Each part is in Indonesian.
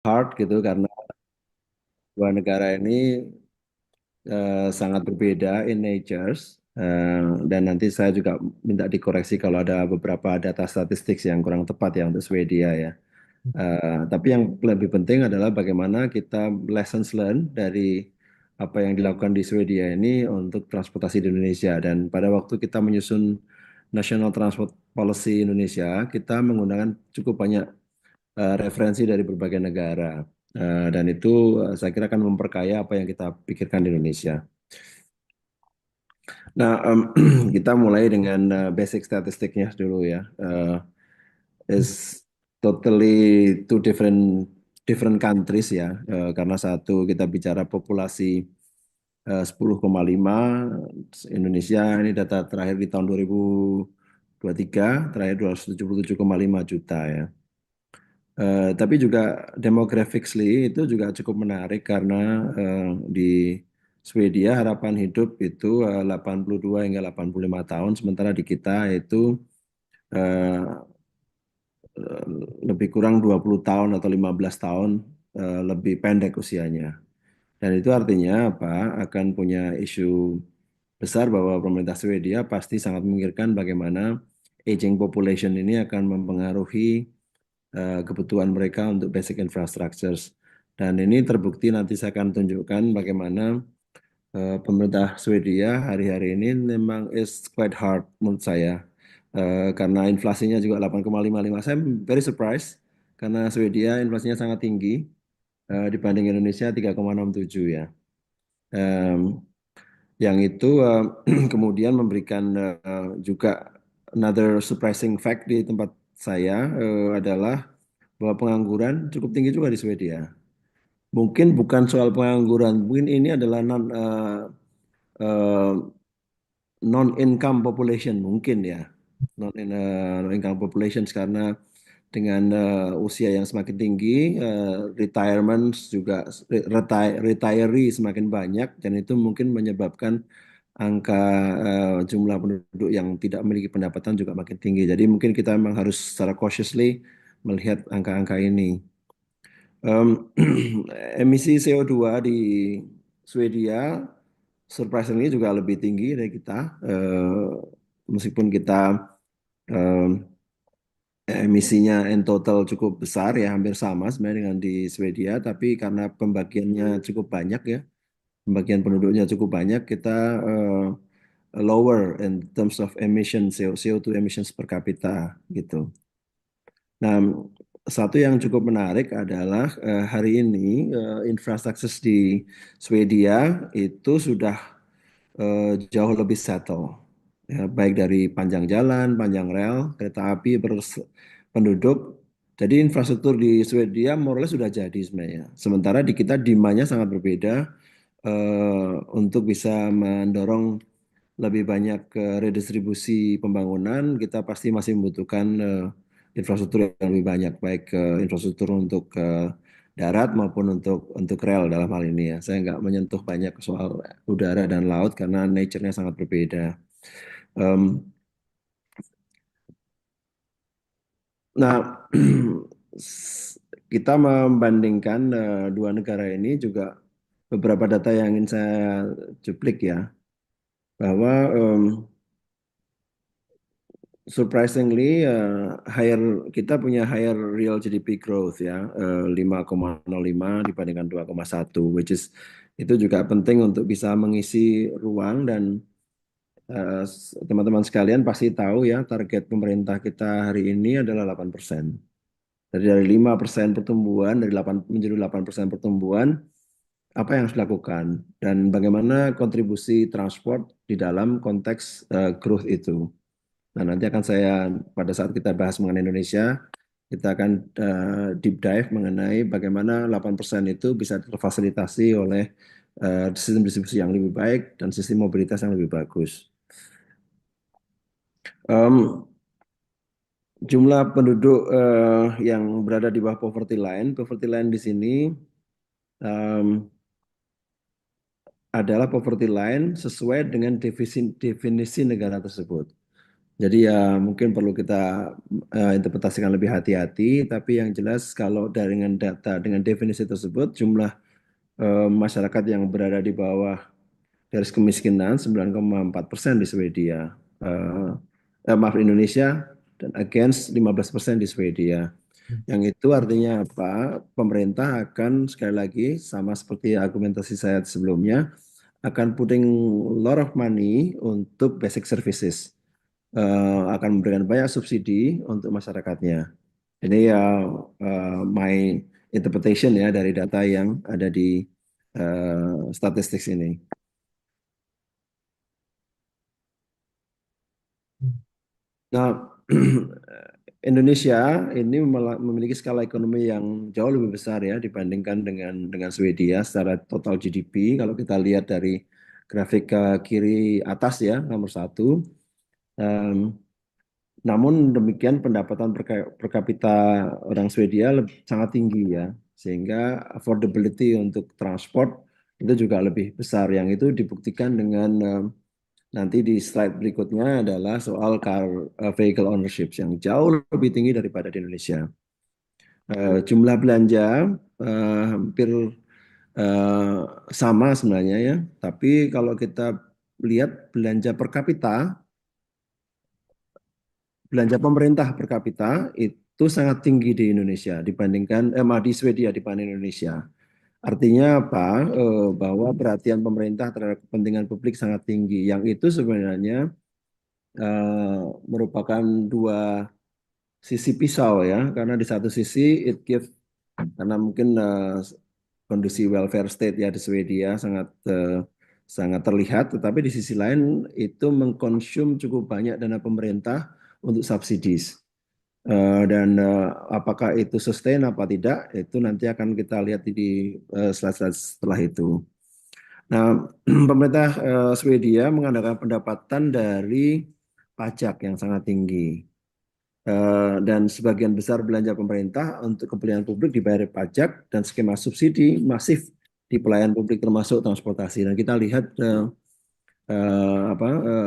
hard gitu karena dua negara ini sangat berbeda in natures. Dan nanti saya juga minta dikoreksi kalau ada beberapa data statistik yang kurang tepat ya untuk Swedia ya. Tapi yang lebih penting adalah bagaimana kita lessons learned dari apa yang dilakukan di Swedia ini untuk transportasi di Indonesia. Dan pada waktu kita menyusun National Transport Policy Indonesia, kita menggunakan cukup banyak referensi dari berbagai negara. Dan itu saya kira akan memperkaya apa yang kita pikirkan di Indonesia. Nah, kita mulai dengan basic statistiknya dulu ya. Is totally two different different countries ya. Karena satu kita bicara populasi 10,5 Indonesia ini data terakhir di tahun 2023 terakhir 277,5 juta ya. Tapi juga demographically itu juga cukup menarik karena di Swedia harapan hidup itu 82 hingga 85 tahun, sementara di kita itu eh, lebih kurang 20 tahun atau 15 tahun lebih pendek usianya. Dan itu artinya apa? Akan punya isu besar bahwa pemerintah Swedia pasti sangat memikirkan bagaimana aging population ini akan mempengaruhi kebutuhan mereka untuk basic infrastructures. Dan ini terbukti nanti saya akan tunjukkan bagaimana pemerintah Swedia hari-hari ini memang is quite hard menurut saya. Karena inflasinya juga 8,55. Saya very surprised karena Swedia inflasinya sangat tinggi dibanding Indonesia 3,67 ya. Em, yang itu kemudian memberikan juga another surprising fact di tempat saya adalah bahwa pengangguran cukup tinggi juga di Swedia. Mungkin bukan soal pengangguran, mungkin ini adalah eh, non-income population mungkin ya, non-income population karena dengan usia yang semakin tinggi, retirement juga retiree semakin banyak dan itu mungkin menyebabkan angka jumlah penduduk yang tidak memiliki pendapatan juga makin tinggi. Jadi mungkin kita memang harus secara cautiously melihat angka-angka ini. Em, emisi CO2 di Swedia surprisingly juga lebih tinggi dari kita. Meskipun kita em, emisinya in total cukup besar ya, hampir sama sebenarnya dengan di Swedia, tapi karena pembagiannya cukup banyak ya, pembagian penduduknya cukup banyak, kita lower in terms of emission CO2 emissions per kapita gitu. Nah, satu yang cukup menarik adalah hari ini infrastruktur di Swedia itu sudah jauh lebih settle. Ya, baik dari panjang jalan, panjang rel, kereta api, penduduk. Jadi infrastruktur di Swedia more or less sudah jadi sebenarnya. Sementara di kita demandnya sangat berbeda untuk bisa mendorong lebih banyak ke redistribusi pembangunan, kita pasti masih membutuhkan infrastruktur yang lebih banyak, baik infrastruktur untuk darat maupun untuk rel dalam hal ini ya. Saya nggak menyentuh banyak soal udara dan laut karena nature-nya sangat berbeda. Em, nah, kita membandingkan dua negara ini juga beberapa data yang ingin saya cuplik ya, bahwa surprisingly, higher kita punya higher real GDP growth ya, 5,05 dibandingkan 2,1, which is itu juga penting untuk bisa mengisi ruang dan teman-teman sekalian pasti tahu ya target pemerintah kita hari ini adalah 8%. Jadi dari 5% pertumbuhan dari 8 menjadi 8% pertumbuhan, apa yang harus dilakukan dan bagaimana kontribusi transport di dalam konteks growth itu. Nah, nanti akan saya pada saat kita bahas mengenai Indonesia, kita akan deep dive mengenai bagaimana 8% itu bisa terfasilitasi oleh sistem distribusi yang lebih baik dan sistem mobilitas yang lebih bagus. Em, Jumlah penduduk yang berada di bawah poverty line di sini em, adalah poverty line sesuai dengan definisi negara tersebut. Jadi ya mungkin perlu kita interpretasikan lebih hati-hati, tapi yang jelas kalau dengan data, dengan definisi tersebut, jumlah masyarakat yang berada di bawah garis kemiskinan 9,4% di Swedia. Eh, Maaf Indonesia, dan against 15% di Swedia. Yang itu artinya apa? Pemerintah akan sekali lagi sama seperti argumentasi saya sebelumnya akan putting a lot of money untuk basic services. Akan memberikan banyak subsidi untuk masyarakatnya. Ini ya my interpretation ya dari data yang ada di statistik ini. Nah, Indonesia ini memiliki skala ekonomi yang jauh lebih besar ya dibandingkan dengan Swedia secara total GDP. Kalau kita lihat dari grafik ke kiri atas ya, nomor satu. Em, Namun demikian pendapatan per kapita orang Swedia sangat tinggi ya, sehingga affordability untuk transport itu juga lebih besar. Yang itu dibuktikan dengan nanti di slide berikutnya adalah soal car vehicle ownership yang jauh lebih tinggi daripada di Indonesia. Jumlah belanja hampir eh, sama sebenarnya ya, tapi kalau kita lihat belanja per kapita, belanja pemerintah per kapita itu sangat tinggi di Indonesia dibandingkan di Swedia dibanding Indonesia. Artinya apa? Bahwa perhatian pemerintah terhadap kepentingan publik sangat tinggi. Yang itu sebenarnya merupakan dua sisi pisau ya, karena di satu sisi it give karena mungkin kondisi welfare state ya di Swedia sangat terlihat, tetapi di sisi lain itu mengkonsum cukup banyak dana pemerintah untuk subsidis. Dan apakah itu sustain apa tidak, itu nanti akan kita lihat di slide-slide setelah itu. Nah, pemerintah Swedia mengandalkan pendapatan dari pajak yang sangat tinggi. Dan sebagian besar belanja pemerintah untuk kepentingan publik dibayar pajak dan skema subsidi masif di pelayanan publik termasuk transportasi. Dan kita lihat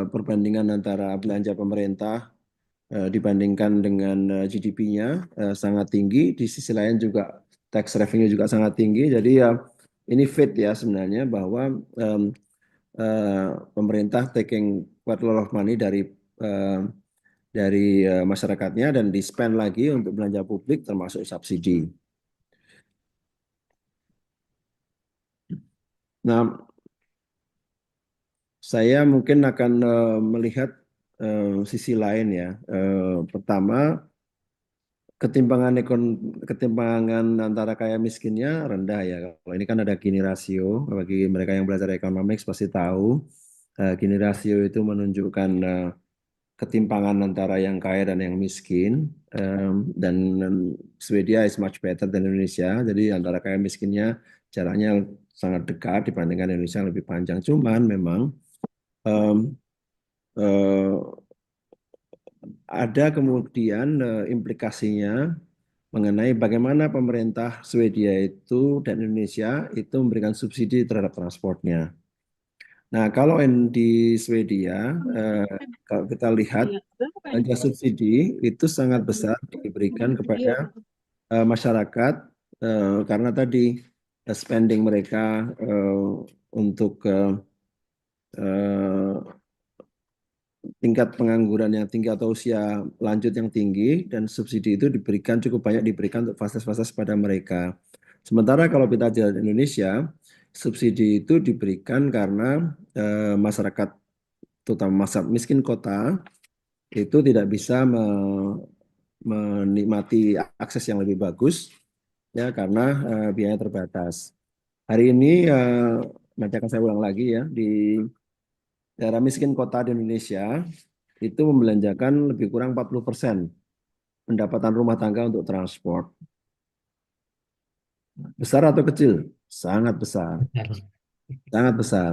perbandingan antara belanja pemerintah dibandingkan dengan GDP-nya sangat tinggi. Di sisi lain juga tax revenue juga sangat tinggi. Jadi ya ini fit ya sebenarnya bahwa um, pemerintah taking quite a lot of money uh, dari masyarakatnya dan di spend lagi untuk belanja publik termasuk subsidi. Nah, saya mungkin akan melihat sisi lain ya. Pertama, ketimpangan antara kaya miskinnya rendah ya. Kalau ini kan ada Gini rasio, bagi mereka yang belajar economics pasti tahu. Gini rasio itu menunjukkan ketimpangan antara yang kaya dan yang miskin. Dan Swedia is much better than Indonesia. Jadi antara kaya miskinnya jaraknya sangat dekat dibandingkan Indonesia yang lebih panjang. Cuman memang um, uh, ada kemudian implikasinya mengenai bagaimana pemerintah Swedia itu dan Indonesia itu memberikan subsidi terhadap transportnya. Nah, kalau di Swedia, kalau kita lihat belanja subsidi itu sangat besar diberikan kepada masyarakat karena tadi spending mereka untuk uh, tingkat pengangguran yang tinggi atau usia lanjut yang tinggi dan subsidi itu diberikan cukup banyak diberikan untuk fasilitas-fasilitas pada mereka. Sementara kalau kita lihat di Indonesia, subsidi itu diberikan karena masyarakat terutama masyarakat miskin kota itu tidak bisa menikmati akses yang lebih bagus ya karena biaya terbatas. Hari ini nanti akan saya ulang lagi ya di daerah miskin kota di Indonesia itu membelanjakan lebih kurang 40% pendapatan rumah tangga untuk transport. Besar atau kecil? Sangat besar, sangat besar.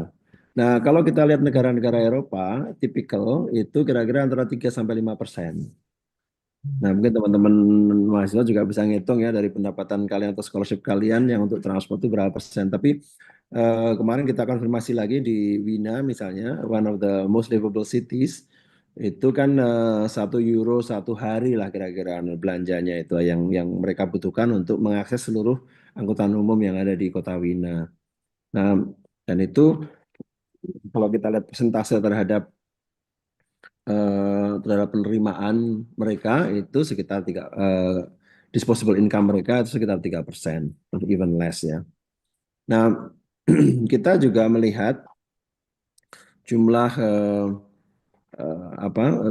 Nah, kalau kita lihat negara-negara Eropa, tipikal itu kira-kira antara 3 sampai 5%. Nah, mungkin teman-teman mahasiswa juga bisa ngitung ya dari pendapatan kalian atau scholarship kalian yang untuk transport itu berapa persen. Tapi kemarin kita konfirmasi lagi di Wina misalnya, one of the most livable cities, Itu kan 1 euro 1 hari lah kira-kira belanjanya itu yang mereka butuhkan untuk mengakses seluruh angkutan umum yang ada di Kota Wina. Nah, dan itu kalau kita lihat persentase terhadap penerimaan mereka itu sekitar disposable income mereka itu sekitar 3%, even less ya. Nah, kita juga melihat jumlah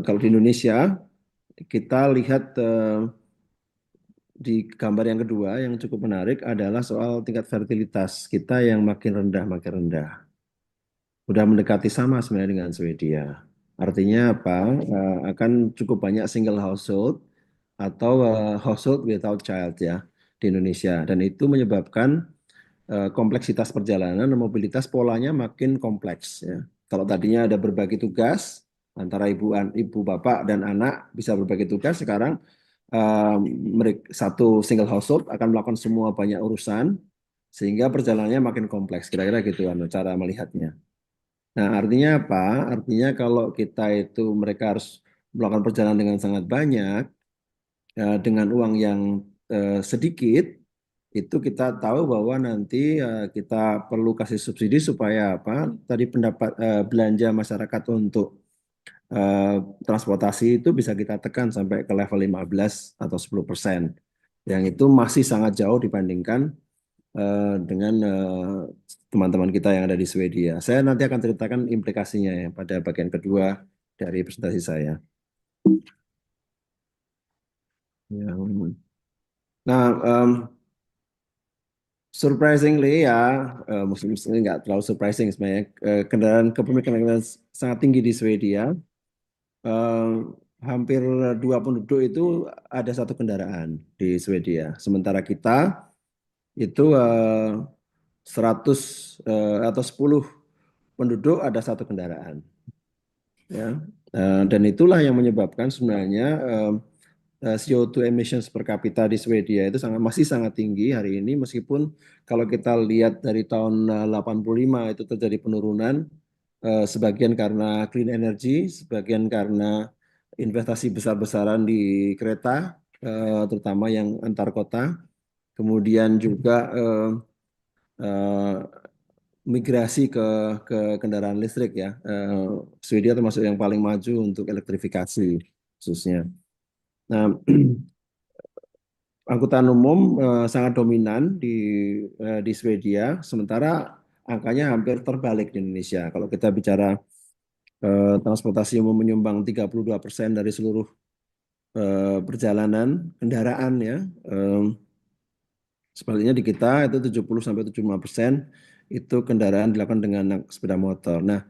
kalau di Indonesia kita lihat di gambar yang kedua yang cukup menarik adalah soal tingkat fertilitas kita yang makin rendah makin rendah. Udah mendekati sama sebenarnya dengan Swedia. Artinya apa? Akan cukup banyak single household atau household without child ya di Indonesia dan itu menyebabkan kompleksitas perjalanan dan mobilitas polanya makin kompleks ya. Kalau tadinya ada berbagi tugas antara ibu bapak dan anak bisa berbagi tugas, sekarang mereka satu single household akan melakukan semua banyak urusan sehingga perjalanannya makin kompleks. Kira-kira gitu kan cara melihatnya. Nah, artinya apa? Artinya kalau kita itu mereka harus melakukan perjalanan dengan sangat banyak dengan uang yang sedikit, itu kita tahu bahwa nanti kita perlu kasih subsidi supaya apa? Tadi pendapat belanja masyarakat untuk eh, transportasi itu bisa kita tekan sampai ke level 15 atau 10%. Yang itu masih sangat jauh dibandingkan dengan teman-teman kita yang ada di Swedia. Saya nanti akan ceritakan implikasinya ya pada bagian kedua dari presentasi saya. Ya. Nah, surprisingly ya, mungkin nggak terlalu surprising sebenarnya, kendaraan kepemilikan yang sangat tinggi di Swedia. eh, Hampir 2 penduduk itu ada satu kendaraan di Swedia. Sementara kita itu 100 atau 10 penduduk ada satu kendaraan. Ya. Dan itulah yang menyebabkan sebenarnya CO2 emissions per kapita di Swedia itu masih sangat tinggi hari ini meskipun kalau kita lihat dari tahun 85 itu terjadi penurunan sebagian karena clean energy, sebagian karena investasi besar-besaran di kereta terutama yang antar kota, kemudian juga eh, migrasi ke kendaraan listrik ya. Swedia termasuk yang paling maju untuk elektrifikasi khususnya. Nah, angkutan umum sangat dominan di Swedia, sementara angkanya hampir terbalik di Indonesia. Kalau kita bicara transportasi umum menyumbang 32% dari seluruh perjalanan kendaraan ya. Sebaliknya di kita itu 70 sampai 75% itu kendaraan dilakukan dengan sepeda motor. Nah,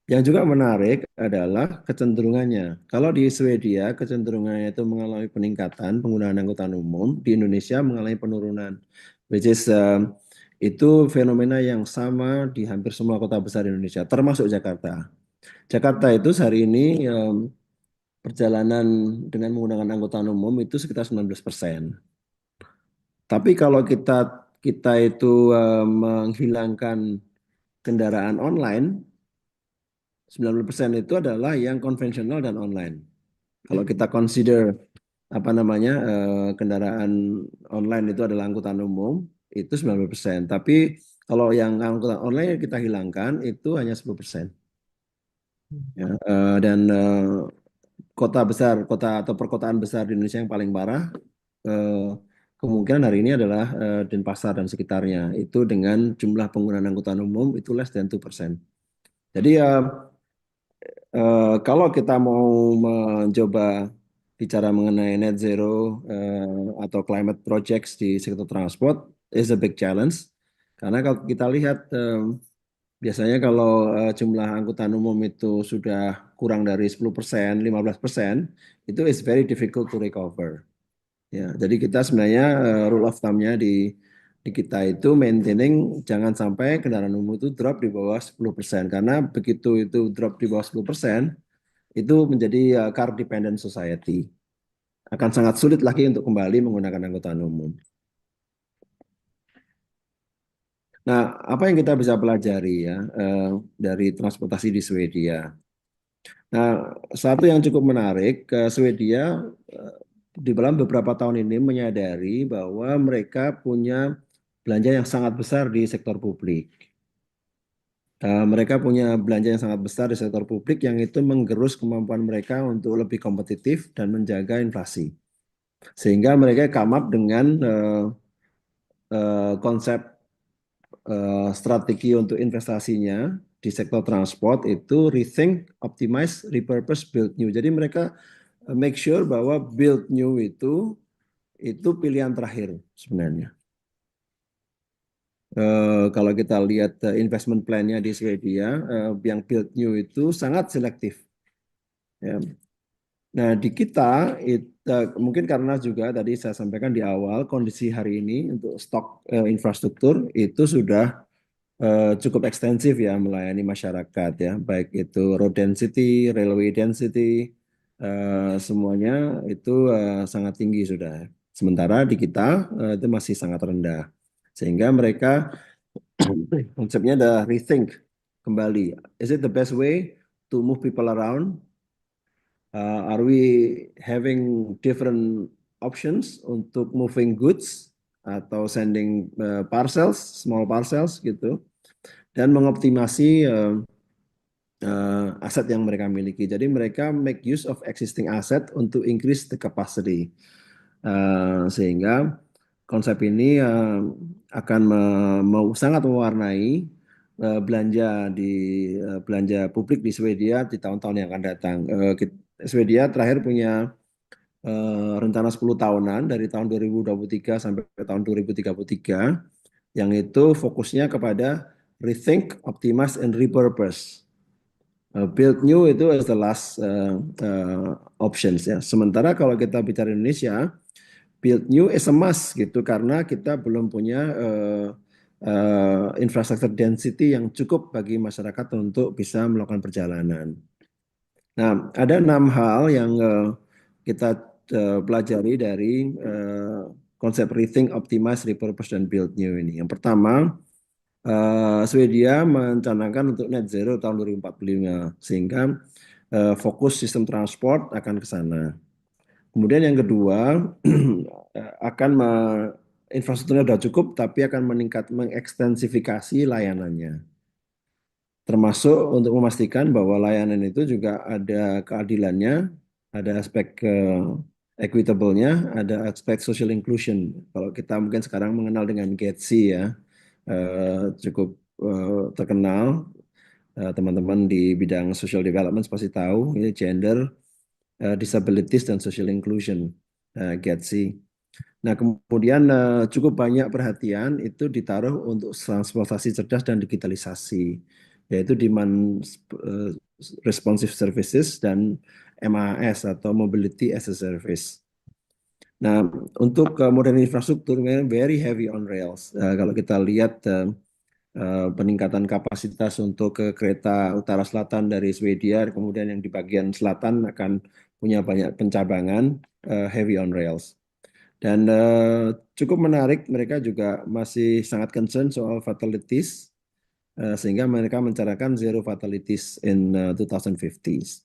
yang juga menarik adalah kecenderungannya. Kalau di Swedia kecenderungannya itu mengalami peningkatan penggunaan angkutan umum, di Indonesia mengalami penurunan. Which is itu fenomena yang sama di hampir semua kota besar di Indonesia, termasuk Jakarta. Jakarta itu hari ini perjalanan dengan menggunakan angkutan umum itu sekitar 19%. Tapi kalau kita kita itu menghilangkan kendaraan online, 90% itu adalah yang konvensional dan online. Kalau kita consider apa namanya kendaraan online itu adalah angkutan umum itu 90%. Tapi kalau yang angkutan online yang kita hilangkan itu hanya 10%. Ya, dan kota besar, kota atau perkotaan besar di Indonesia yang paling parah eh, kemungkinan hari ini adalah Denpasar dan sekitarnya. Itu dengan jumlah penggunaan angkutan umum itu less than 2%. Jadi kalau kita mau mencoba bicara mengenai net zero atau climate projects di sektor transport is a big challenge. Karena kalau kita lihat biasanya kalau jumlah angkutan umum itu sudah kurang dari 10%, 15%, itu is very difficult to recover. Ya, jadi kita sebenarnya rule of thumb-nya di kita itu maintaining jangan sampai kendaraan umum itu drop di bawah 10%. Karena begitu itu drop di bawah 10%, itu menjadi car dependent society. Akan sangat sulit lagi untuk kembali menggunakan angkutan umum. Nah, apa yang kita bisa pelajari ya dari transportasi di Swedia? Nah, satu yang cukup menarik, Swedia eh, di dalam beberapa tahun ini menyadari bahwa mereka punya belanja yang sangat besar di sektor publik. Mereka punya belanja yang sangat besar di sektor publik yang itu menggerus kemampuan mereka untuk lebih kompetitif dan menjaga inflasi. Sehingga mereka come up dengan konsep strategi untuk investasinya di sektor transport itu rethink, optimize, repurpose, build new. Jadi mereka make sure bahwa build new itu pilihan terakhir sebenarnya. Kalau kita lihat investment plan-nya di Swedia, yang build new itu sangat selektif. Ya. Nah, di kita mungkin karena juga tadi saya sampaikan di awal kondisi hari ini untuk stok infrastruktur itu sudah cukup ekstensif ya melayani masyarakat ya, baik itu road density, railway density, semuanya itu sangat tinggi sudah. Sementara di kita itu masih sangat rendah. Sehingga mereka konsepnya ada rethink kembali. Is it the best way to move people around? Are we having different options untuk moving goods atau sending parcels, small parcels gitu, dan mengoptimasi aset yang mereka miliki. Jadi mereka make use of existing asset untuk increase the capacity. Sehingga konsep ini akan sangat mewarnai belanja belanja publik di Swedia di tahun-tahun yang akan datang. Swedia terakhir punya rencana 10 tahunan dari tahun 2023 sampai tahun 2033 yang itu fokusnya kepada rethink, optimize, and repurpose. Build new itu is the last options ya. Sementara kalau kita bicara Indonesia, build new is a must gitu karena kita belum punya infrastructure density yang cukup bagi masyarakat untuk bisa melakukan perjalanan. Nah, ada 6 hal yang kita pelajari dari konsep rethink, optimize, repurpose, dan build new ini. Yang pertama, Swedia mencanangkan untuk net zero tahun 2045, sehingga fokus sistem transport akan ke sana. Kemudian yang kedua, akan infrastrukturnya sudah cukup, tapi akan mengekstensifikasi layanannya. Termasuk untuk memastikan bahwa layanan itu juga ada keadilannya, ada aspek equitable-nya, ada aspek social inclusion. Kalau kita mungkin sekarang mengenal dengan GETSI ya, cukup terkenal. Teman-teman di bidang social development pasti tahu, ini gender, disabilities, dan social inclusion, GETSI. Nah, kemudian cukup banyak perhatian itu ditaruh untuk transportasi cerdas dan digitalisasi, yaitu demand eh, responsive services dan MAS atau mobility as a service. Nah, untuk modern infrastruktur memang very heavy on rails. Kalau kita lihat peningkatan kapasitas untuk ke kereta utara selatan dari Swedia, kemudian yang di bagian selatan akan punya banyak pencabangan heavy on rails. Dan cukup menarik, mereka juga masih sangat concern soal fatalities, sehingga mereka mencanangkan zero fatalities in 2050s.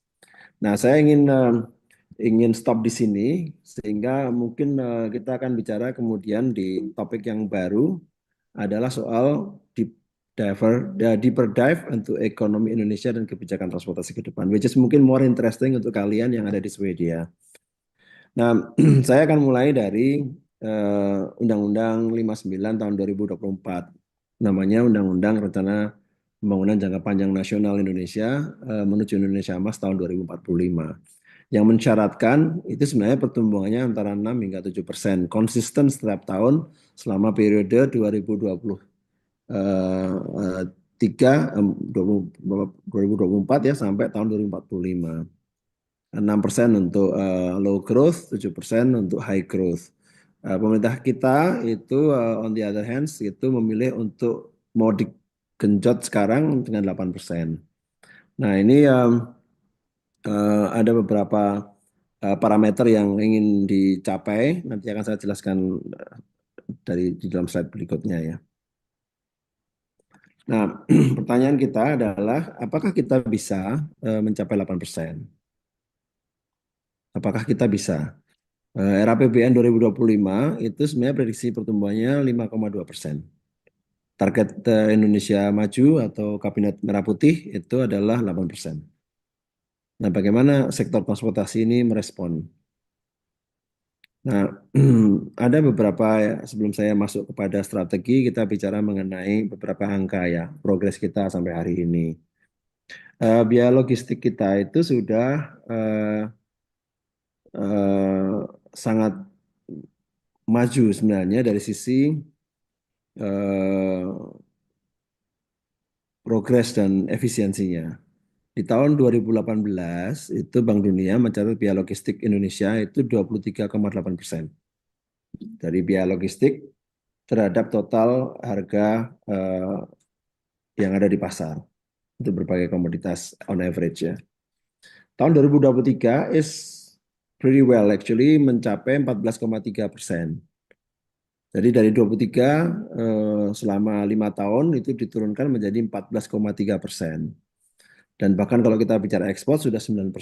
Nah, saya ingin stop di sini, sehingga mungkin kita akan bicara kemudian di topik yang baru adalah soal deeper dive untuk ekonomi Indonesia dan kebijakan transportasi ke depan, which is mungkin more interesting untuk kalian yang ada di Swedia. Nah, saya akan mulai dari Undang-Undang 59 tahun 2024. Namanya Undang-Undang Rencana Pembangunan Jangka Panjang Nasional Indonesia menuju Indonesia Emas tahun 2045. Yang mensyaratkan itu sebenarnya pertumbuhannya antara 6 hingga 7%, konsisten setiap tahun selama periode 2023 ya sampai tahun 2045. 6% untuk low growth, 7% untuk high growth. Pemerintah kita itu on the other hand itu memilih untuk mau digenjot sekarang dengan 8%. Nah, ini ada beberapa parameter yang ingin dicapai, nanti akan saya jelaskan di dalam slide berikutnya ya. Nah, pertanyaan kita adalah apakah kita bisa mencapai 8%? Apakah kita bisa? RAPBN 2025 itu sebenarnya prediksi pertumbuhannya 5,2%. Target Indonesia Maju atau Kabinet Merah Putih itu adalah 8%. Nah, bagaimana sektor transportasi ini merespon? Nah, ada beberapa ya, sebelum saya masuk kepada strategi, kita bicara mengenai beberapa angka ya, progres kita sampai hari ini. Biaya logistik kita itu sudah sangat maju sebenarnya dari sisi eh, progres dan efisiensinya. Di tahun 2018 itu Bank Dunia mencatat biaya logistik Indonesia itu 23,8% dari biaya logistik terhadap total harga yang ada di pasar untuk berbagai komoditas on average ya. Tahun 2023 is pretty well actually mencapai 14,3%. Jadi dari 23 selama 5 tahun itu diturunkan menjadi 14,3%. Dan bahkan kalau kita bicara ekspor sudah 9%.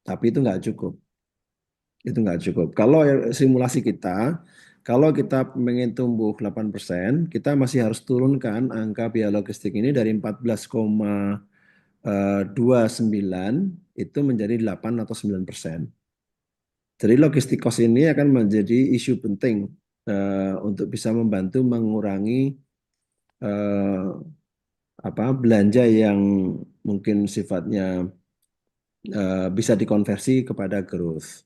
Tapi itu nggak cukup. Itu nggak cukup. Kalau simulasi kita, kalau kita ingin tumbuh 8%, kita masih harus turunkan angka biaya logistik ini dari 14,29 itu menjadi 8 atau 9%. Jadi logistik cost ini akan menjadi isu penting untuk bisa membantu mengurangi eh, belanja yang mungkin sifatnya bisa dikonversi kepada growth.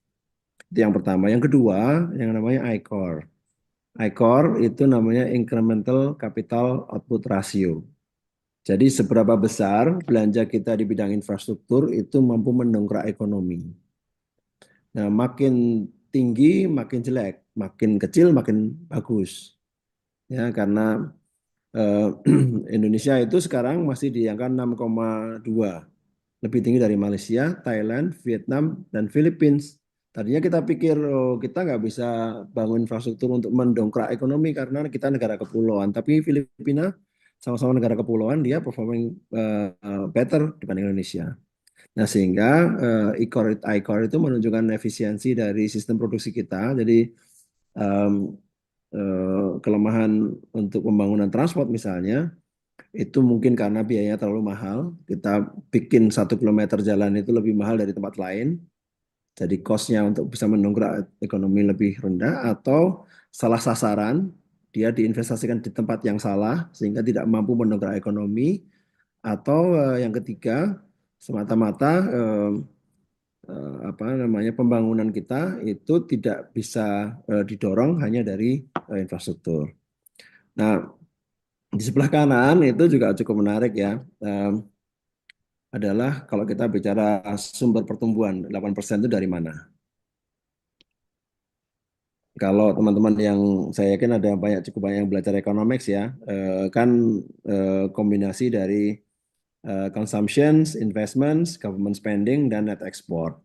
Itu yang pertama. Yang kedua, yang namanya ICOR. ICOR itu namanya Incremental Capital Output Ratio. Jadi seberapa besar belanja kita di bidang infrastruktur itu mampu mendongkrak ekonomi. Nah, makin tinggi makin jelek, makin kecil makin bagus. Ya, karena eh, Indonesia itu sekarang masih di angka 6,2, lebih tinggi dari Malaysia, Thailand, Vietnam, dan Philippines. Tadinya kita pikir oh, kita nggak bisa bangun infrastruktur untuk mendongkrak ekonomi karena kita negara kepulauan. Tapi Filipina sama-sama negara kepulauan, dia performing better dibanding Indonesia. Nah, sehingga ICOR itu menunjukkan efisiensi dari sistem produksi kita. Jadi em, kelemahan untuk pembangunan transport misalnya, itu mungkin karena biayanya terlalu mahal. Kita bikin 1 kilometer jalan itu lebih mahal dari tempat lain. Jadi cost-nya untuk bisa mendongkrak ekonomi lebih rendah atau salah sasaran, dia diinvestasikan di tempat yang salah sehingga tidak mampu mendongkrak ekonomi. Atau yang ketiga, semata-mata pembangunan kita itu tidak bisa didorong hanya dari infrastruktur. Nah, di sebelah kanan itu juga cukup menarik ya. Adalah kalau kita bicara sumber pertumbuhan 8% itu dari mana? Kalau teman-teman yang saya yakin ada cukup banyak yang belajar economics ya, kan kombinasi dari consumptions, investments, government spending, dan net export.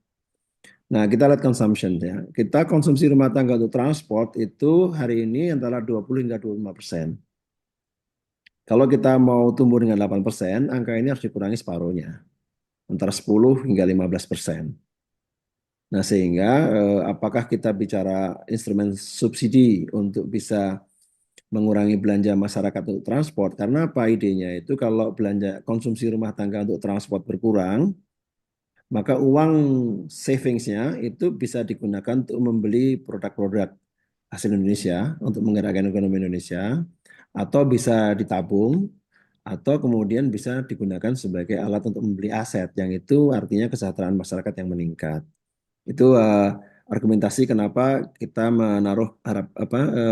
Nah, kita lihat consumption ya. Kita konsumsi rumah tangga untuk transport itu hari ini antara 20 hingga 25%. Kalau kita mau tumbuh dengan 8%, angka ini harus dikurangi separuhnya, antara 10 hingga 15%. Nah, sehingga apakah kita bicara instrumen subsidi untuk bisa mengurangi belanja masyarakat untuk transport? Karena apa idenya itu kalau belanja konsumsi rumah tangga untuk transport berkurang, maka uang savingsnya itu bisa digunakan untuk membeli produk-produk hasil Indonesia untuk menggerakkan ekonomi Indonesia, atau bisa ditabung, atau kemudian bisa digunakan sebagai alat untuk membeli aset, yang itu artinya kesejahteraan masyarakat yang meningkat. Itu argumentasi kenapa kita menaruh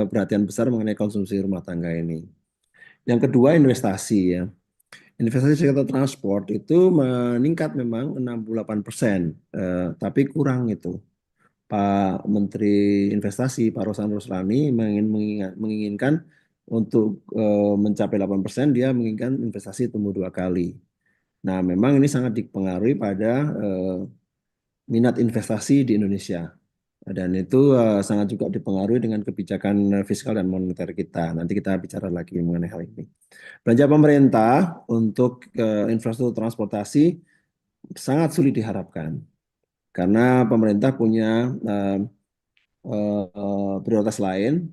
perhatian besar mengenai konsumsi rumah tangga ini. Yang kedua investasi ya. Investasi sektor transport itu meningkat memang 68%, tapi kurang itu. Pak Menteri Investasi, Pak Rosan Roslani menginginkan untuk mencapai 8%, dia menginginkan investasi tumbuh 2 kali. Nah, memang ini sangat dipengaruhi pada minat investasi di Indonesia. Dan itu sangat juga dipengaruhi dengan kebijakan fiskal dan moneter kita. Nanti kita bicara lagi mengenai hal ini. Belanja pemerintah untuk infrastruktur transportasi sangat sulit diharapkan karena pemerintah punya prioritas lain,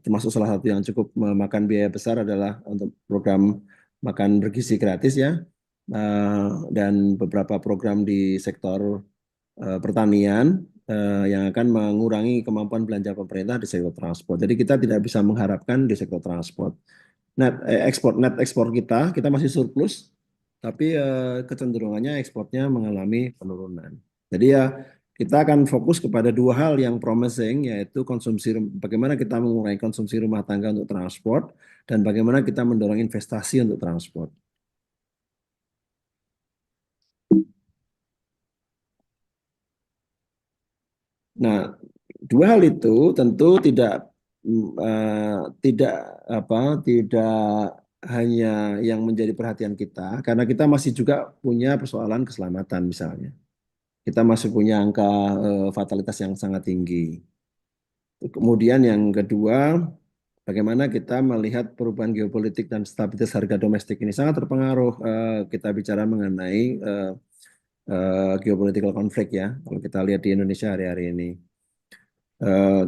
termasuk salah satu yang cukup memakan biaya besar adalah untuk program makan bergizi gratis ya, dan beberapa program di sektor pertanian yang akan mengurangi kemampuan belanja pemerintah di sektor transport. Jadi kita tidak bisa mengharapkan di sektor transport. Net ekspor kita masih surplus, tapi kecenderungannya ekspornya mengalami penurunan. Jadi ya kita akan fokus kepada dua hal yang promising, yaitu bagaimana kita mengurangi konsumsi rumah tangga untuk transport dan bagaimana kita mendorong investasi untuk transport. Nah, dua hal itu tentu tidak apa tidak hanya yang menjadi perhatian kita, karena kita masih juga punya persoalan keselamatan misalnya. Kita masih punya angka fatalitas yang sangat tinggi. Kemudian yang kedua, bagaimana kita melihat perubahan geopolitik dan stabilitas harga domestik ini sangat terpengaruh. Kita bicara mengenai geopolitical konflik ya. Kalau kita lihat di Indonesia hari-hari ini.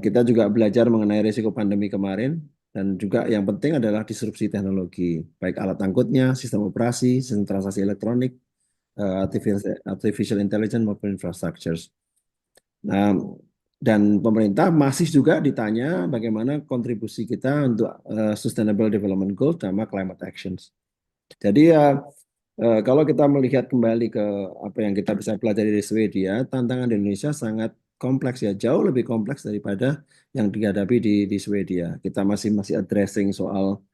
Kita juga belajar mengenai risiko pandemi kemarin dan juga yang penting adalah disrupsi teknologi, baik alat angkutnya, sistem operasi, sistem transaksi elektronik, artificial intelligence maupun infrastructures. Nah, dan pemerintah masih juga ditanya bagaimana kontribusi kita untuk Sustainable Development Goals sama climate actions. Jadi ya kalau kita melihat kembali ke apa yang kita bisa pelajari dari Swedia, tantangan di Indonesia sangat kompleks ya, jauh lebih kompleks daripada yang dihadapi di Swedia. Kita masih masih addressing soal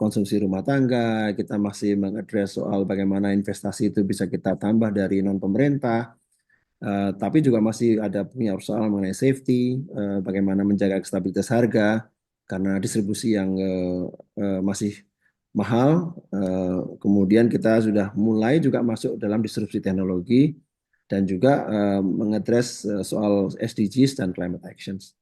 konsumsi rumah tangga, kita masih mengadres soal bagaimana investasi itu bisa kita tambah dari non pemerintah, tapi juga masih ada punya soal mengenai safety, bagaimana menjaga stabilitas harga karena distribusi yang masih mahal. Kemudian kita sudah mulai juga masuk dalam disrupsi teknologi dan juga mengadres soal SDGs dan climate actions.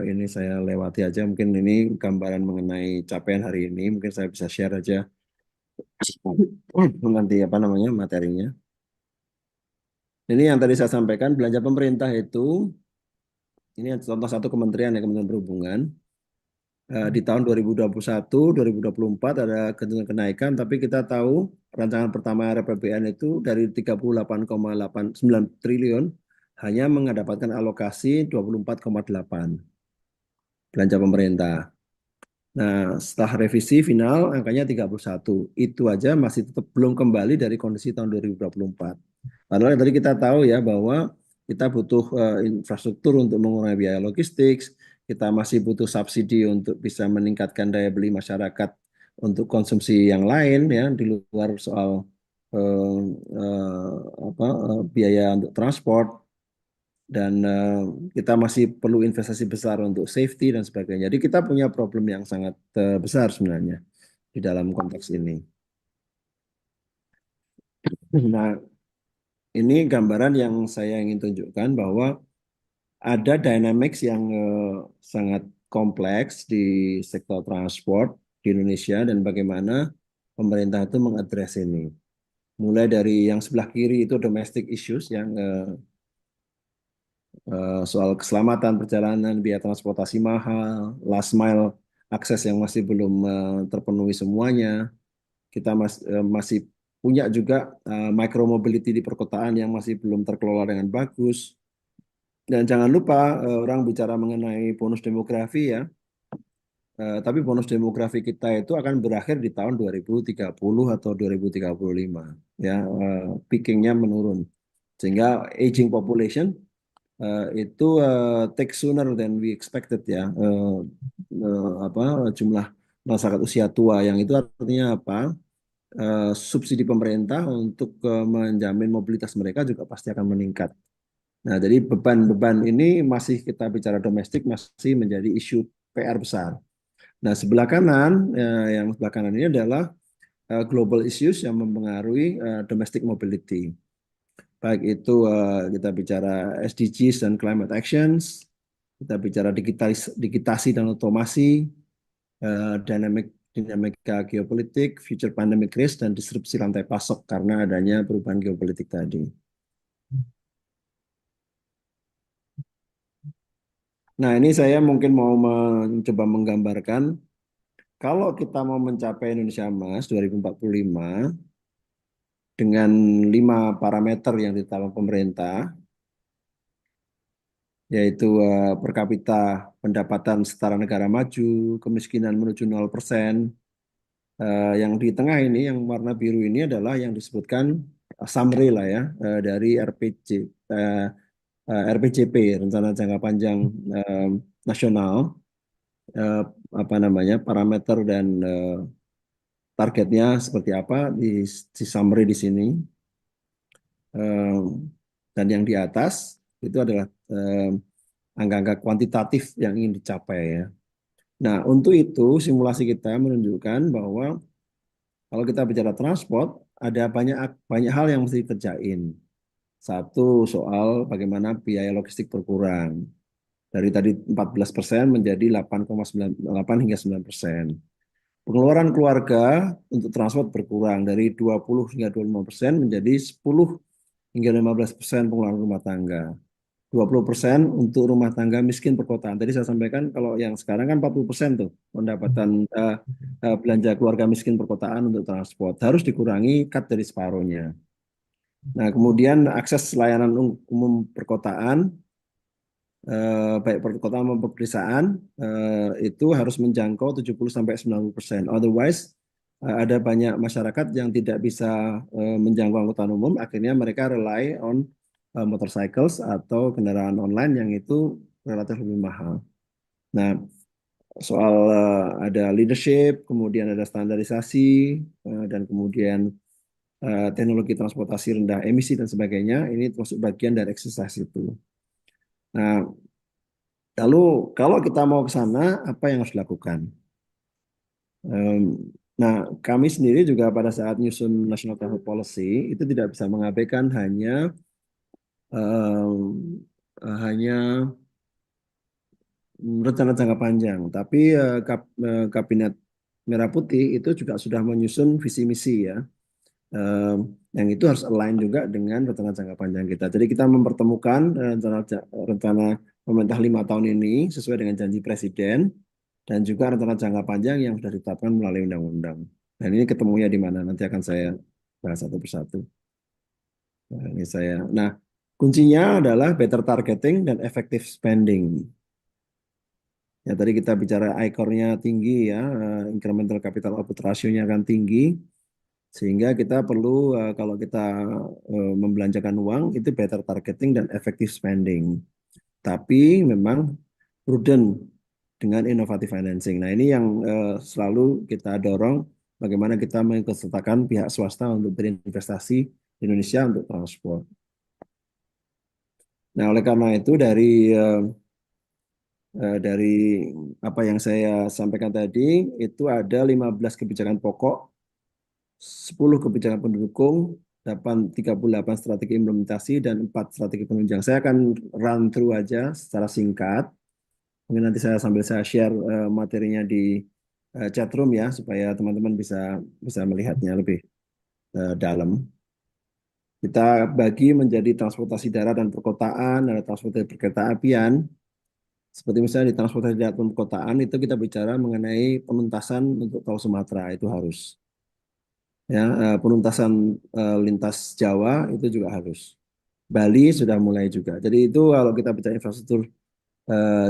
Ini saya lewati aja, mungkin ini gambaran mengenai capaian hari ini, mungkin saya bisa share aja nanti apa namanya materinya. Ini yang tadi saya sampaikan, belanja pemerintah itu, ini contoh satu kementerian ya, Kementerian Perhubungan. Di tahun 2021, 2024 ada kenaikan, tapi kita tahu rancangan pertama RAPBN itu dari 38,89 triliun hanya mendapatkan alokasi 24,8 belanja pemerintah. Nah, setelah revisi final angkanya 31. Itu aja masih tetap belum kembali dari kondisi tahun 2024. Padahal tadi kita tahu ya bahwa kita butuh infrastruktur untuk mengurangi biaya logistik, kita masih butuh subsidi untuk bisa meningkatkan daya beli masyarakat untuk konsumsi yang lain ya di luar soal eh, biaya untuk transport dan kita masih perlu investasi besar untuk safety dan sebagainya. Jadi kita punya problem yang sangat besar sebenarnya di dalam konteks ini. Nah, ini gambaran yang saya ingin tunjukkan bahwa ada dynamics yang sangat kompleks di sektor transport di Indonesia dan bagaimana pemerintah itu mengadres ini. Mulai dari yang sebelah kiri itu domestic issues yang soal keselamatan perjalanan, biaya transportasi mahal, last mile akses yang masih belum terpenuhi semuanya. Kita masih punya juga micro mobility di perkotaan yang masih belum terkelola dengan bagus. Dan jangan lupa orang bicara mengenai bonus demografi ya, tapi bonus demografi kita itu akan berakhir di tahun 2030 atau 2035 ya, peakingnya menurun. Sehingga aging population itu take sooner than we expected ya. Apa jumlah masyarakat usia tua yang itu artinya apa? Subsidi pemerintah untuk menjamin mobilitas mereka juga pasti akan meningkat. Nah, jadi beban-beban ini masih kita bicara domestik masih menjadi isu PR besar. Nah, sebelah kanan yang sebelah kanan ini adalah global issues yang mempengaruhi domestic mobility. baik itu kita bicara SDGs dan climate actions, kita bicara digitasi dan otomasi, dinamika geopolitik, future pandemic risk, dan disrupsi rantai pasok karena adanya perubahan geopolitik tadi. Nah, ini saya mungkin mau mencoba menggambarkan kalau kita mau mencapai Indonesia Emas 2045 dengan 5 parameter yang ditetapkan pemerintah, yaitu per kapita pendapatan setara negara maju, kemiskinan menuju 0%. Yang di tengah ini, yang warna biru ini adalah yang disebutkan summary lah ya, dari RPJP, Rencana Jangka Panjang Nasional, eh, apa namanya, parameter dan targetnya seperti apa di summary di sini. Eh, dan yang di atas itu adalah angka-angka kuantitatif yang ingin dicapai ya. Nah, untuk itu simulasi kita menunjukkan bahwa kalau kita bicara transport, ada banyak banyak hal yang mesti dikerjain. Satu, soal bagaimana biaya logistik berkurang. Dari tadi 14% menjadi 8,98 hingga 9%. Pengeluaran keluarga untuk transport berkurang dari 20 hingga 25% menjadi 10 hingga 15% pengeluaran rumah tangga. 20% untuk rumah tangga miskin perkotaan. Tadi saya sampaikan kalau yang sekarang kan 40% tuh pendapatan belanja keluarga miskin perkotaan untuk transport. Harus dikurangi, cut dari separuhnya. Nah, kemudian akses layanan umum perkotaan, baik perkotaan maupun pedesaan, itu harus menjangkau 70-90%. Otherwise, ada banyak masyarakat yang tidak bisa menjangkau angkutan umum, akhirnya mereka rely on motorcycles atau kendaraan online yang itu relatif lebih mahal. Nah, soal ada leadership, kemudian ada standarisasi, dan kemudian teknologi transportasi rendah emisi dan sebagainya, ini termasuk bagian dari eksersis itu. Nah, lalu kalau kita mau ke sana, apa yang harus dilakukan? Nah, kami sendiri juga pada saat nyusun National Transport Policy itu tidak bisa mengabaikan hanya rencana jangka panjang, tapi Kabinet Merah Putih itu juga sudah menyusun visi misi ya, yang itu harus align juga dengan rencana jangka panjang kita. Jadi kita mempertemukan rencana pemerintah 5 tahun ini sesuai dengan janji Presiden dan juga rencana jangka panjang yang sudah ditetapkan melalui undang-undang. Dan ini ketemunya di mana? Nanti akan saya bahas satu persatu. Nah, ini saya. Nah, kuncinya adalah better targeting dan effective spending. Ya, tadi kita bicara ICOR-nya tinggi ya, incremental capital output ratio-nya akan tinggi, sehingga kita perlu kalau kita membelanjakan uang itu better targeting dan effective spending. Tapi memang prudent dengan innovative financing. Nah, ini yang selalu kita dorong bagaimana kita mengikutsertakan pihak swasta untuk berinvestasi di Indonesia untuk transport. Nah, oleh karena itu dari apa yang saya sampaikan tadi itu ada 15 kebijakan pokok, 10 kebijakan pendukung, 38 strategi implementasi, dan 4 strategi penunjang. Saya akan run through aja secara singkat. Mungkin nanti sambil saya share materinya di chat room ya, supaya teman-teman bisa bisa melihatnya lebih dalam. Kita bagi menjadi transportasi darat dan perkotaan, ada transportasi perkereta apian. Seperti misalnya di transportasi darat dan perkotaan itu kita bicara mengenai penuntasan untuk Tol Sumatera itu harus. Ya, penuntasan lintas Jawa itu juga harus. Bali sudah mulai juga. Jadi itu kalau kita bicara infrastruktur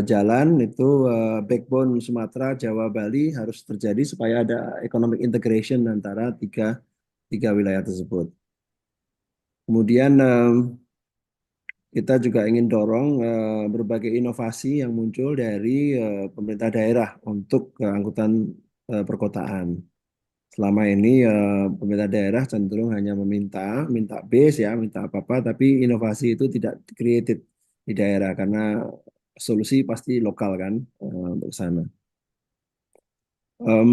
jalan itu backbone Sumatera, Jawa, Bali harus terjadi supaya ada economic integration antara tiga wilayah tersebut. Kemudian kita juga ingin dorong berbagai inovasi yang muncul dari pemerintah daerah untuk angkutan perkotaan. Selama ini pemerintah daerah cenderung hanya minta base ya, minta apa-apa, tapi inovasi itu tidak created di daerah karena solusi pasti lokal kan untuk sana. Em,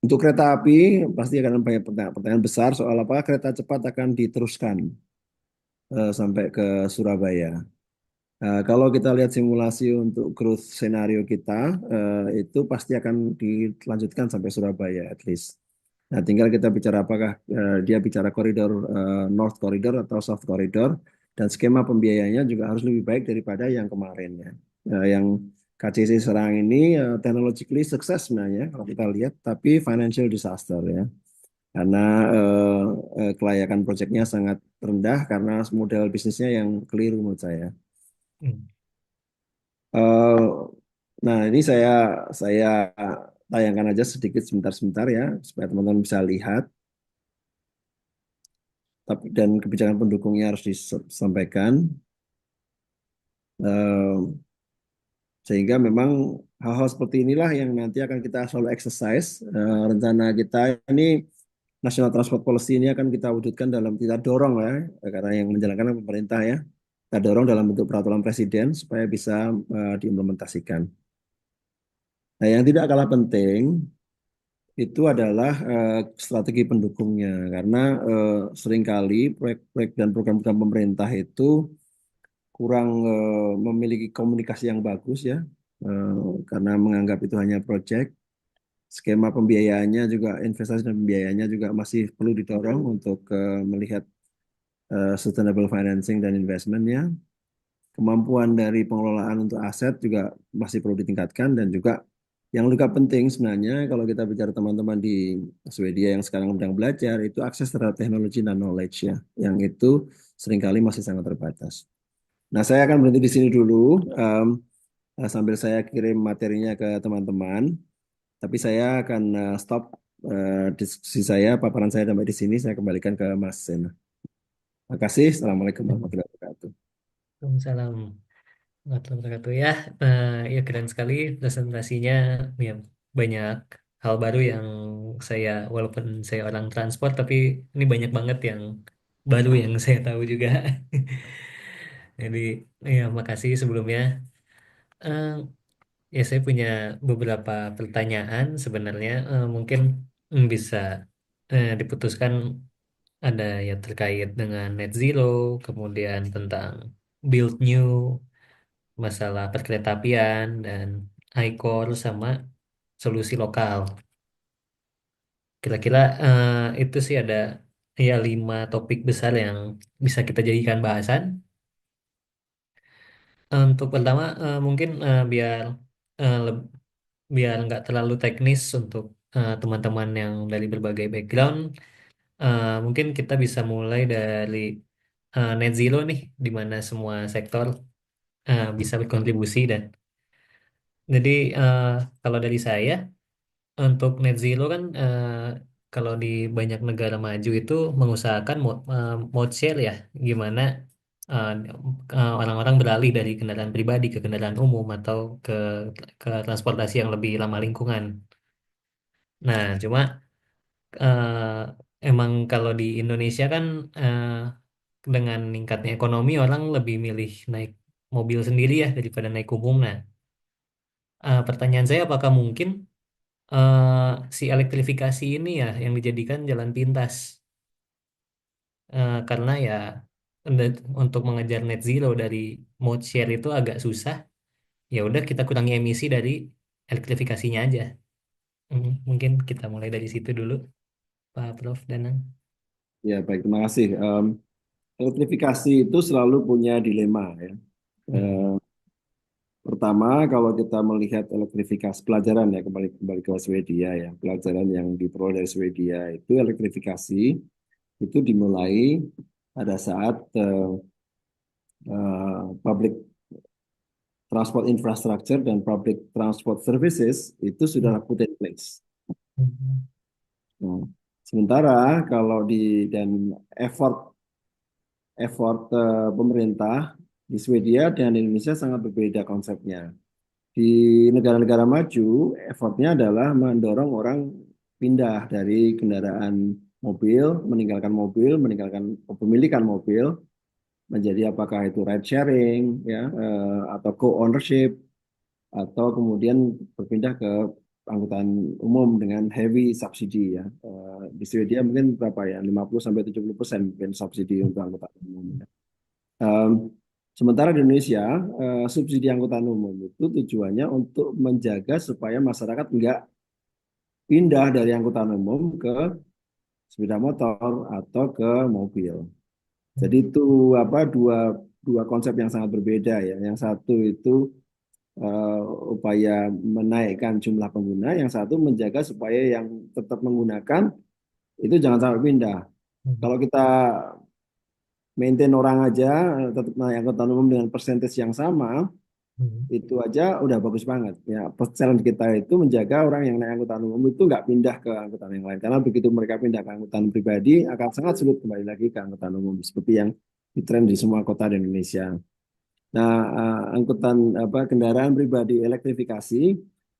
untuk kereta api pasti akan banyak pertanyaan besar soal apakah kereta cepat akan diteruskan. sampai ke Surabaya. Kalau kita lihat simulasi untuk growth scenario kita, itu pasti akan dilanjutkan sampai Surabaya at least. Nah, tinggal kita bicara apakah dia bicara koridor North Corridor atau South Corridor, dan skema pembiayaannya juga harus lebih baik daripada yang kemarin ya. Yang KCC Serang ini technologically sukses sebenarnya kalau kita lihat, tapi financial disaster ya. Karena kelayakan proyeknya sangat rendah karena model bisnisnya yang keliru menurut saya. Hmm. Eh, nah, ini saya tayangkan aja sedikit sebentar-sebentar ya supaya teman-teman bisa lihat. Tapi dan kebijakan pendukungnya harus disampaikan. Eh, Sehingga memang hal-hal seperti inilah yang nanti akan kita selalu exercise. Rencana kita ini National Transport Policy ini akan kita wujudkan dalam kita dorong ya, karena yang menjalankan pemerintah ya. Kita dorong dalam bentuk peraturan presiden supaya bisa diimplementasikan. Nah, yang tidak kalah penting itu adalah strategi pendukungnya karena seringkali proyek-proyek dan program-program pemerintah itu kurang memiliki komunikasi yang bagus ya, karena menganggap itu hanya proyek. Skema pembiayaannya juga, investasi dan pembiayaannya juga masih perlu didorong untuk melihat sustainable financing dan investmentnya. Kemampuan dari pengelolaan untuk aset juga masih perlu ditingkatkan, dan juga yang juga penting sebenarnya kalau kita bicara teman-teman di Swedia yang sekarang sedang belajar itu akses terhadap teknologi dan knowledge ya, yang itu seringkali masih sangat terbatas. Nah, saya akan berhenti di sini dulu sambil saya kirim materinya ke teman-teman. Tapi saya akan stop diskusi saya, paparan saya sampai di sini. Saya kembalikan ke Mas Sena. Terima kasih. Assalamualaikum warahmatullahi wabarakatuh. Waalaikumsalam warahmatullahi wabarakatuh. Ya, ya keren sekali presentasinya. Ya, banyak hal baru yang saya, walaupun saya orang transport, tapi ini banyak banget yang baru yang saya tahu juga. Jadi, ya makasih sebelumnya. Eh, Ya, saya punya beberapa pertanyaan sebenarnya. Mungkin bisa diputuskan, ada ya terkait dengan net zero, kemudian tentang build new, masalah perkeretaapian, dan I-Core sama solusi lokal. Kira-kira itu sih ada ya 5 topik besar yang bisa kita jadikan bahasan. Untuk pertama mungkin biar nggak terlalu teknis untuk teman-teman yang dari berbagai background, mungkin kita bisa mulai dari net zero nih, di mana semua sektor bisa berkontribusi. Dan jadi kalau dari saya, untuk net zero kan kalau di banyak negara maju itu mengusahakan mode share ya, gimana eh, orang-orang beralih dari kendaraan pribadi ke kendaraan umum atau ke transportasi yang lebih ramah lingkungan. Nah, cuma emang kalau di Indonesia kan dengan meningkatnya ekonomi, orang lebih milih naik mobil sendiri ya daripada naik umum. Nah, pertanyaan saya, apakah mungkin si elektrifikasi ini ya yang dijadikan jalan pintas? Karena ya untuk mengejar net zero dari mode share itu agak susah. Ya udah, kita kurangi emisi dari elektrifikasinya aja. Mungkin kita mulai dari situ dulu, Pak Prof. Danang. Ya, baik. Terima kasih. Elektrifikasi itu selalu punya dilema ya. Hmm. Pertama, kalau kita melihat elektrifikasi pelajaran ya, kembali kembali ke Swedia ya, pelajaran yang diperoleh dari Swedia itu elektrifikasi itu dimulai pada saat public transport infrastructure dan public transport services itu sudah put in place. Hmm. Nah, sementara kalau di dan effort effort pemerintah di Swedia dan Indonesia sangat berbeda konsepnya. Di negara-negara maju, effortnya adalah mendorong orang pindah dari kendaraan mobil, meninggalkan kepemilikan mobil, menjadi apakah itu ride sharing, ya, atau co-ownership, atau kemudian berpindah ke angkutan umum dengan heavy subsidi ya. Di Swedia mungkin berapa ya, 50 sampai 70% mungkin subsidi untuk angkutan umum. Ya. Em, Sementara di Indonesia, subsidi angkutan umum itu tujuannya untuk menjaga supaya masyarakat nggak pindah dari angkutan umum ke sepeda motor atau ke mobil. Jadi itu apa dua dua konsep yang sangat berbeda ya. Yang satu itu eh, upaya menaikkan jumlah pengguna, yang satu menjaga supaya yang tetap menggunakan itu jangan sampai pindah. Hmm. Kalau kita maintain orang aja tetap naik angkutan umum dengan persentage yang sama, Hmm. itu aja udah bagus banget ya. Challenge kita itu menjaga orang yang naik angkutan umum itu nggak pindah ke angkutan yang lain, karena begitu mereka pindah ke angkutan pribadi akan sangat sulit kembali lagi ke angkutan umum seperti yang ditren di semua kota di Indonesia. Nah, angkutan apa kendaraan pribadi elektrifikasi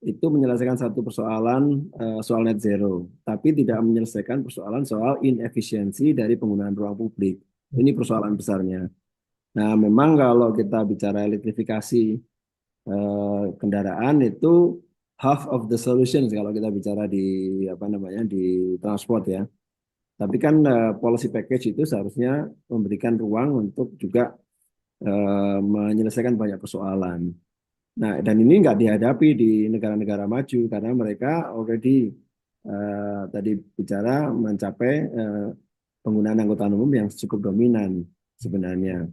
itu menyelesaikan satu persoalan soal net zero, tapi tidak menyelesaikan persoalan soal inefisiensi dari penggunaan ruang publik. Ini persoalan besarnya. Nah, memang kalau kita bicara elektrifikasi kendaraan itu half of the solution kalau kita bicara di apa namanya di transport ya. Tapi kan policy package itu seharusnya memberikan ruang untuk juga menyelesaikan banyak persoalan. Nah, dan ini nggak dihadapi di negara-negara maju karena mereka already tadi bicara mencapai penggunaan angkutan umum yang cukup dominan sebenarnya.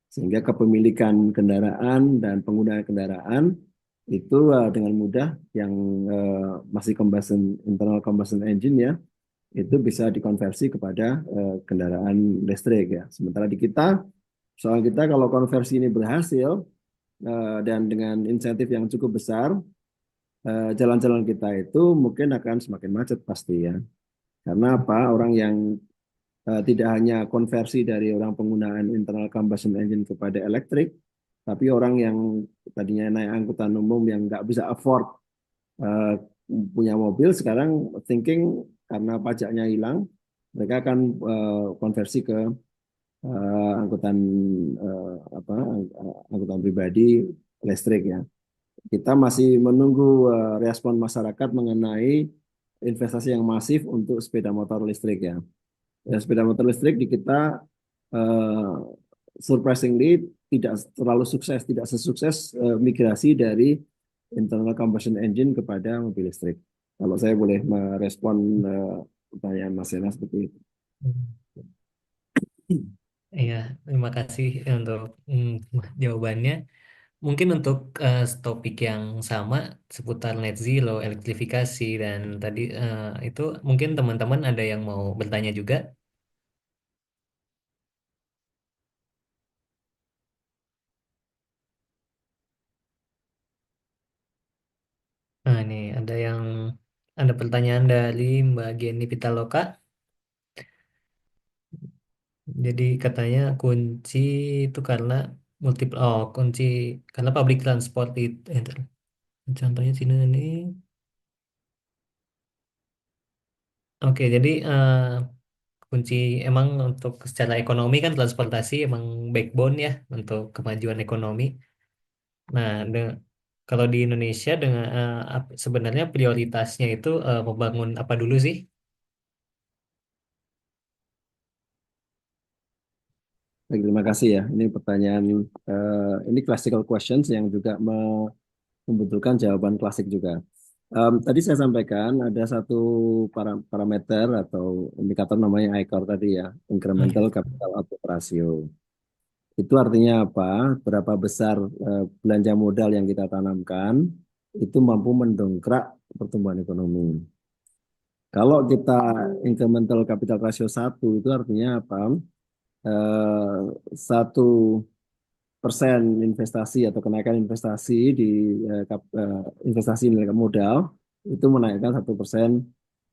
Sehingga kepemilikan kendaraan dan penggunaan kendaraan itu dengan mudah yang masih internal combustion engine ya, itu bisa dikonversi kepada kendaraan listrik ya. Sementara di kita, soal kita kalau konversi ini berhasil dan dengan insentif yang cukup besar, jalan-jalan kita itu mungkin akan semakin macet pasti ya. Karena apa? Orang yang tidak hanya konversi dari orang penggunaan internal combustion engine kepada elektrik, tapi orang yang tadinya naik angkutan umum yang nggak bisa afford eh, punya mobil, sekarang thinking karena pajaknya hilang, mereka akan konversi ke angkutan apa angkutan pribadi listrik ya. Kita masih menunggu respon masyarakat mengenai investasi yang masif untuk sepeda motor listrik ya. Ya, sepeda motor listrik di kita eh, surprisingly tidak terlalu sukses, tidak sesukses migrasi dari internal combustion engine kepada mobil listrik. Kalau saya boleh merespon pertanyaan Mas Sena seperti itu. Iya, terima kasih untuk jawabannya. Mungkin untuk topik yang sama seputar net zero, elektrifikasi dan tadi itu mungkin teman-teman ada yang mau bertanya juga. Nah, ini ada pertanyaan dari Mbak Geni Pitaloka. Jadi katanya kunci itu karena kunci karena public transport itu contohnya sini ini. Oke, jadi kunci emang untuk secara ekonomi kan transportasi emang backbone ya untuk kemajuan ekonomi. Nah, kalau di Indonesia dengan sebenarnya prioritasnya itu membangun apa dulu sih? Baik, terima kasih ya. Ini pertanyaan, ini classical questions yang juga membutuhkan jawaban klasik juga. Tadi saya sampaikan ada satu parameter atau indikator namanya ICOR tadi ya, Incremental Oke. Capital Output Ratio. Itu artinya apa? Berapa besar belanja modal yang kita tanamkan itu mampu mendongkrak pertumbuhan ekonomi. Kalau kita incremental capital ratio 1 itu artinya apa? 1% investasi atau kenaikan investasi di investasi nilai modal itu menaikkan 1%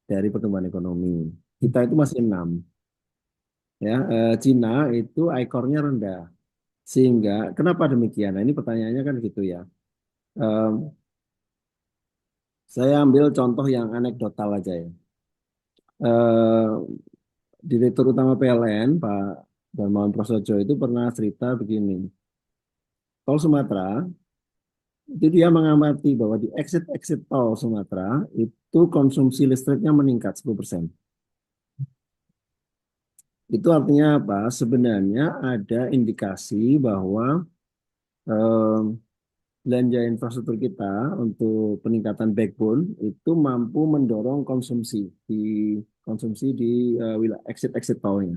dari pertumbuhan ekonomi. Kita itu masih 6 ya. Cina itu ICOR-nya rendah. Sehingga kenapa demikian? Nah, ini pertanyaannya kan gitu ya. Eh, saya ambil contoh yang anekdotal aja ya. Eh, Direktur Utama PLN Pak Darmawan Prasojo itu pernah cerita begini. Tol Sumatera itu dia mengamati bahwa di exit-exit tol Sumatera itu konsumsi listriknya meningkat 10%. Itu artinya apa? Sebenarnya ada indikasi bahwa eh, belanja infrastruktur kita untuk peningkatan backbone itu mampu mendorong di konsumsi di wilayah exit-exit tolnya.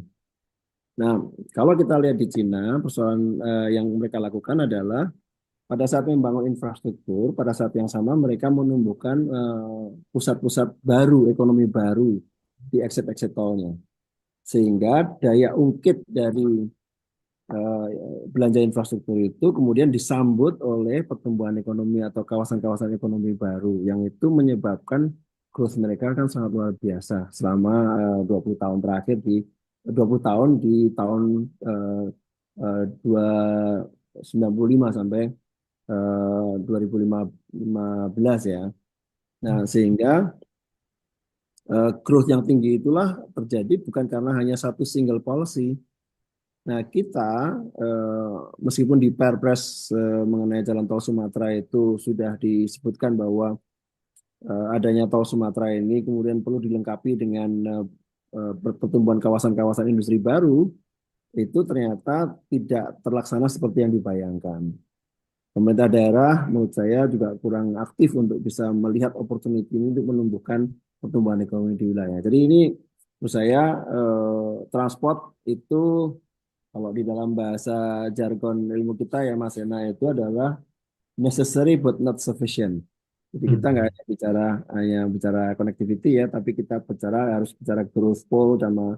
Nah, kalau kita lihat di Cina, persoalan yang mereka lakukan adalah pada saat membangun infrastruktur, pada saat yang sama mereka menumbuhkan pusat-pusat baru, ekonomi baru di exit-exit tolnya. Sehingga daya ungkit dari eh, belanja infrastruktur itu kemudian disambut oleh pertumbuhan ekonomi atau kawasan-kawasan ekonomi baru yang itu menyebabkan growth mereka kan sangat luar biasa selama 20 tahun terakhir 20 tahun di tahun eh, 295 sampai 2015 ya. Nah, Hmm. sehingga growth yang tinggi itulah terjadi bukan karena hanya satu single policy. Nah, kita meskipun di Perpres mengenai Jalan Tol Sumatera itu sudah disebutkan bahwa adanya Tol Sumatera ini kemudian perlu dilengkapi dengan pertumbuhan kawasan-kawasan industri baru, itu ternyata tidak terlaksana seperti yang dibayangkan. Pemerintah daerah menurut saya juga kurang aktif untuk bisa melihat opportunity ini untuk menumbuhkan pertumbuhan ekonomi di wilayah. Jadi ini menurut saya transport itu kalau di dalam bahasa jargon ilmu kita ya Mas Ena itu adalah necessary but not sufficient. Jadi kita nggak Hmm. hanya bicara connectivity ya, tapi kita harus bicara growth pole sama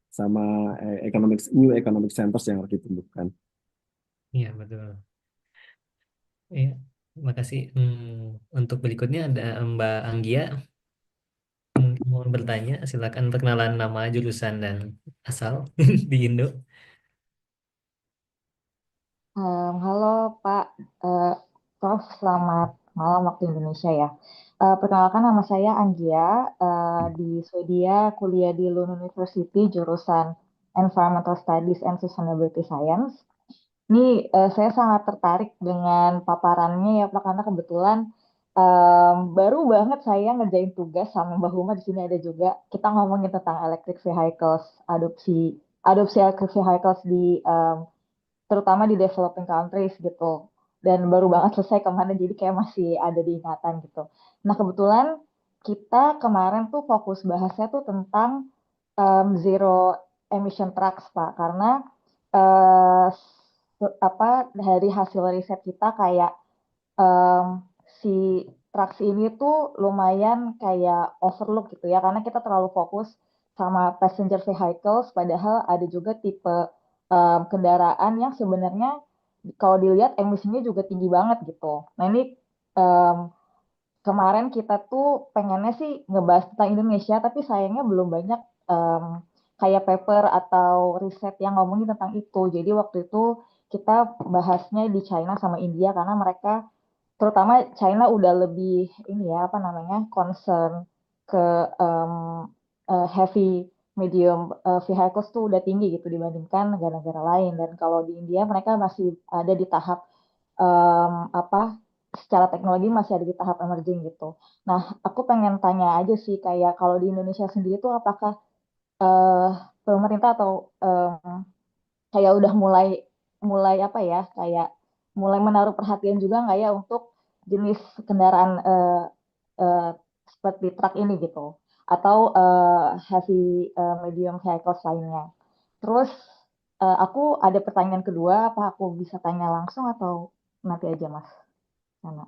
sama new economic centers yang harus ditumbuhkan. Iya, betul. Iya, makasih. Untuk berikutnya ada Mbak Anggia. Mungkin mau bertanya, silakan perkenalan nama, jurusan, dan asal di Indo. Halo Pak, Eh, Prof. Selamat malam waktu Indonesia ya. Perkenalkan nama saya Anggia, di Swedia kuliah di Lund University jurusan Environmental Studies and Sustainability Science. Ini saya sangat tertarik dengan paparannya ya Pak, karena kebetulan baru banget saya ngerjain tugas sama Mbak Huma di sini ada juga. Kita ngomongin tentang electric vehicles, adopsi adopsi electric vehicles di terutama di developing countries gitu. Dan baru banget selesai kemarin, jadi kayak masih ada di ingatan gitu. Nah, kebetulan kita kemarin tuh fokus bahasnya tuh tentang zero emission trucks, Pak. Karena eh, apa dari hasil riset kita kayak em, si traksi ini tuh lumayan kayak overlook gitu ya, karena kita terlalu fokus sama passenger vehicles, padahal ada juga tipe kendaraan yang sebenarnya kalau dilihat emisinya juga tinggi banget gitu. Nah ini em, kemarin kita tuh pengennya sih ngebahas tentang Indonesia, tapi sayangnya belum banyak em, kayak paper atau riset yang ngomongin tentang itu. Jadi waktu itu kita bahasnya di China sama India karena mereka terutama China udah lebih ini ya apa namanya concern ke em, heavy medium vehicles tuh udah tinggi gitu dibandingkan negara-negara lain, dan kalau di India mereka masih ada di tahap apa secara teknologi masih ada di tahap emerging gitu. Nah, aku pengen tanya aja sih kayak kalau di Indonesia sendiri tuh apakah eh, pemerintah atau kayak udah mulai mulai apa ya kayak mulai menaruh perhatian juga nggak ya untuk jenis kendaraan eh, seperti truk ini gitu atau heavy medium vehicles lainnya. Terus aku ada pertanyaan kedua, apa aku bisa tanya langsung atau nanti aja Mas? Sana.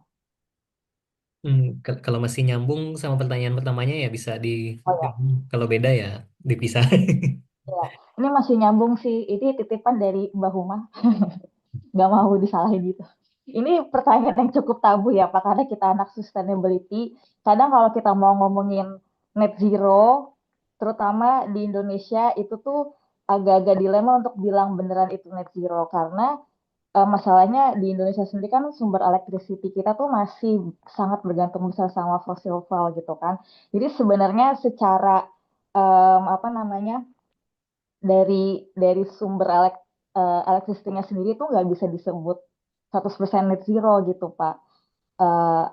Kalau masih nyambung sama pertanyaan pertamanya ya bisa di, Oh ya, kalau beda ya dipisah. ya. Ini masih nyambung sih. Ini titipan dari Mbak Huma. Nggak mau disalahin gitu. Ini pertanyaan yang cukup tabu ya Pak, karena kita anak sustainability. Kadang kalau kita mau ngomongin net zero, terutama di Indonesia, itu tuh agak-agak dilema untuk bilang beneran itu net zero. Karena masalahnya di Indonesia sendiri kan sumber electricity kita tuh masih sangat bergantung besar sama fossil fuel gitu kan. Jadi sebenarnya secara apa namanya dari sumber electricity-nya sendiri tuh nggak bisa disebut 100% net zero gitu, Pak. Eh,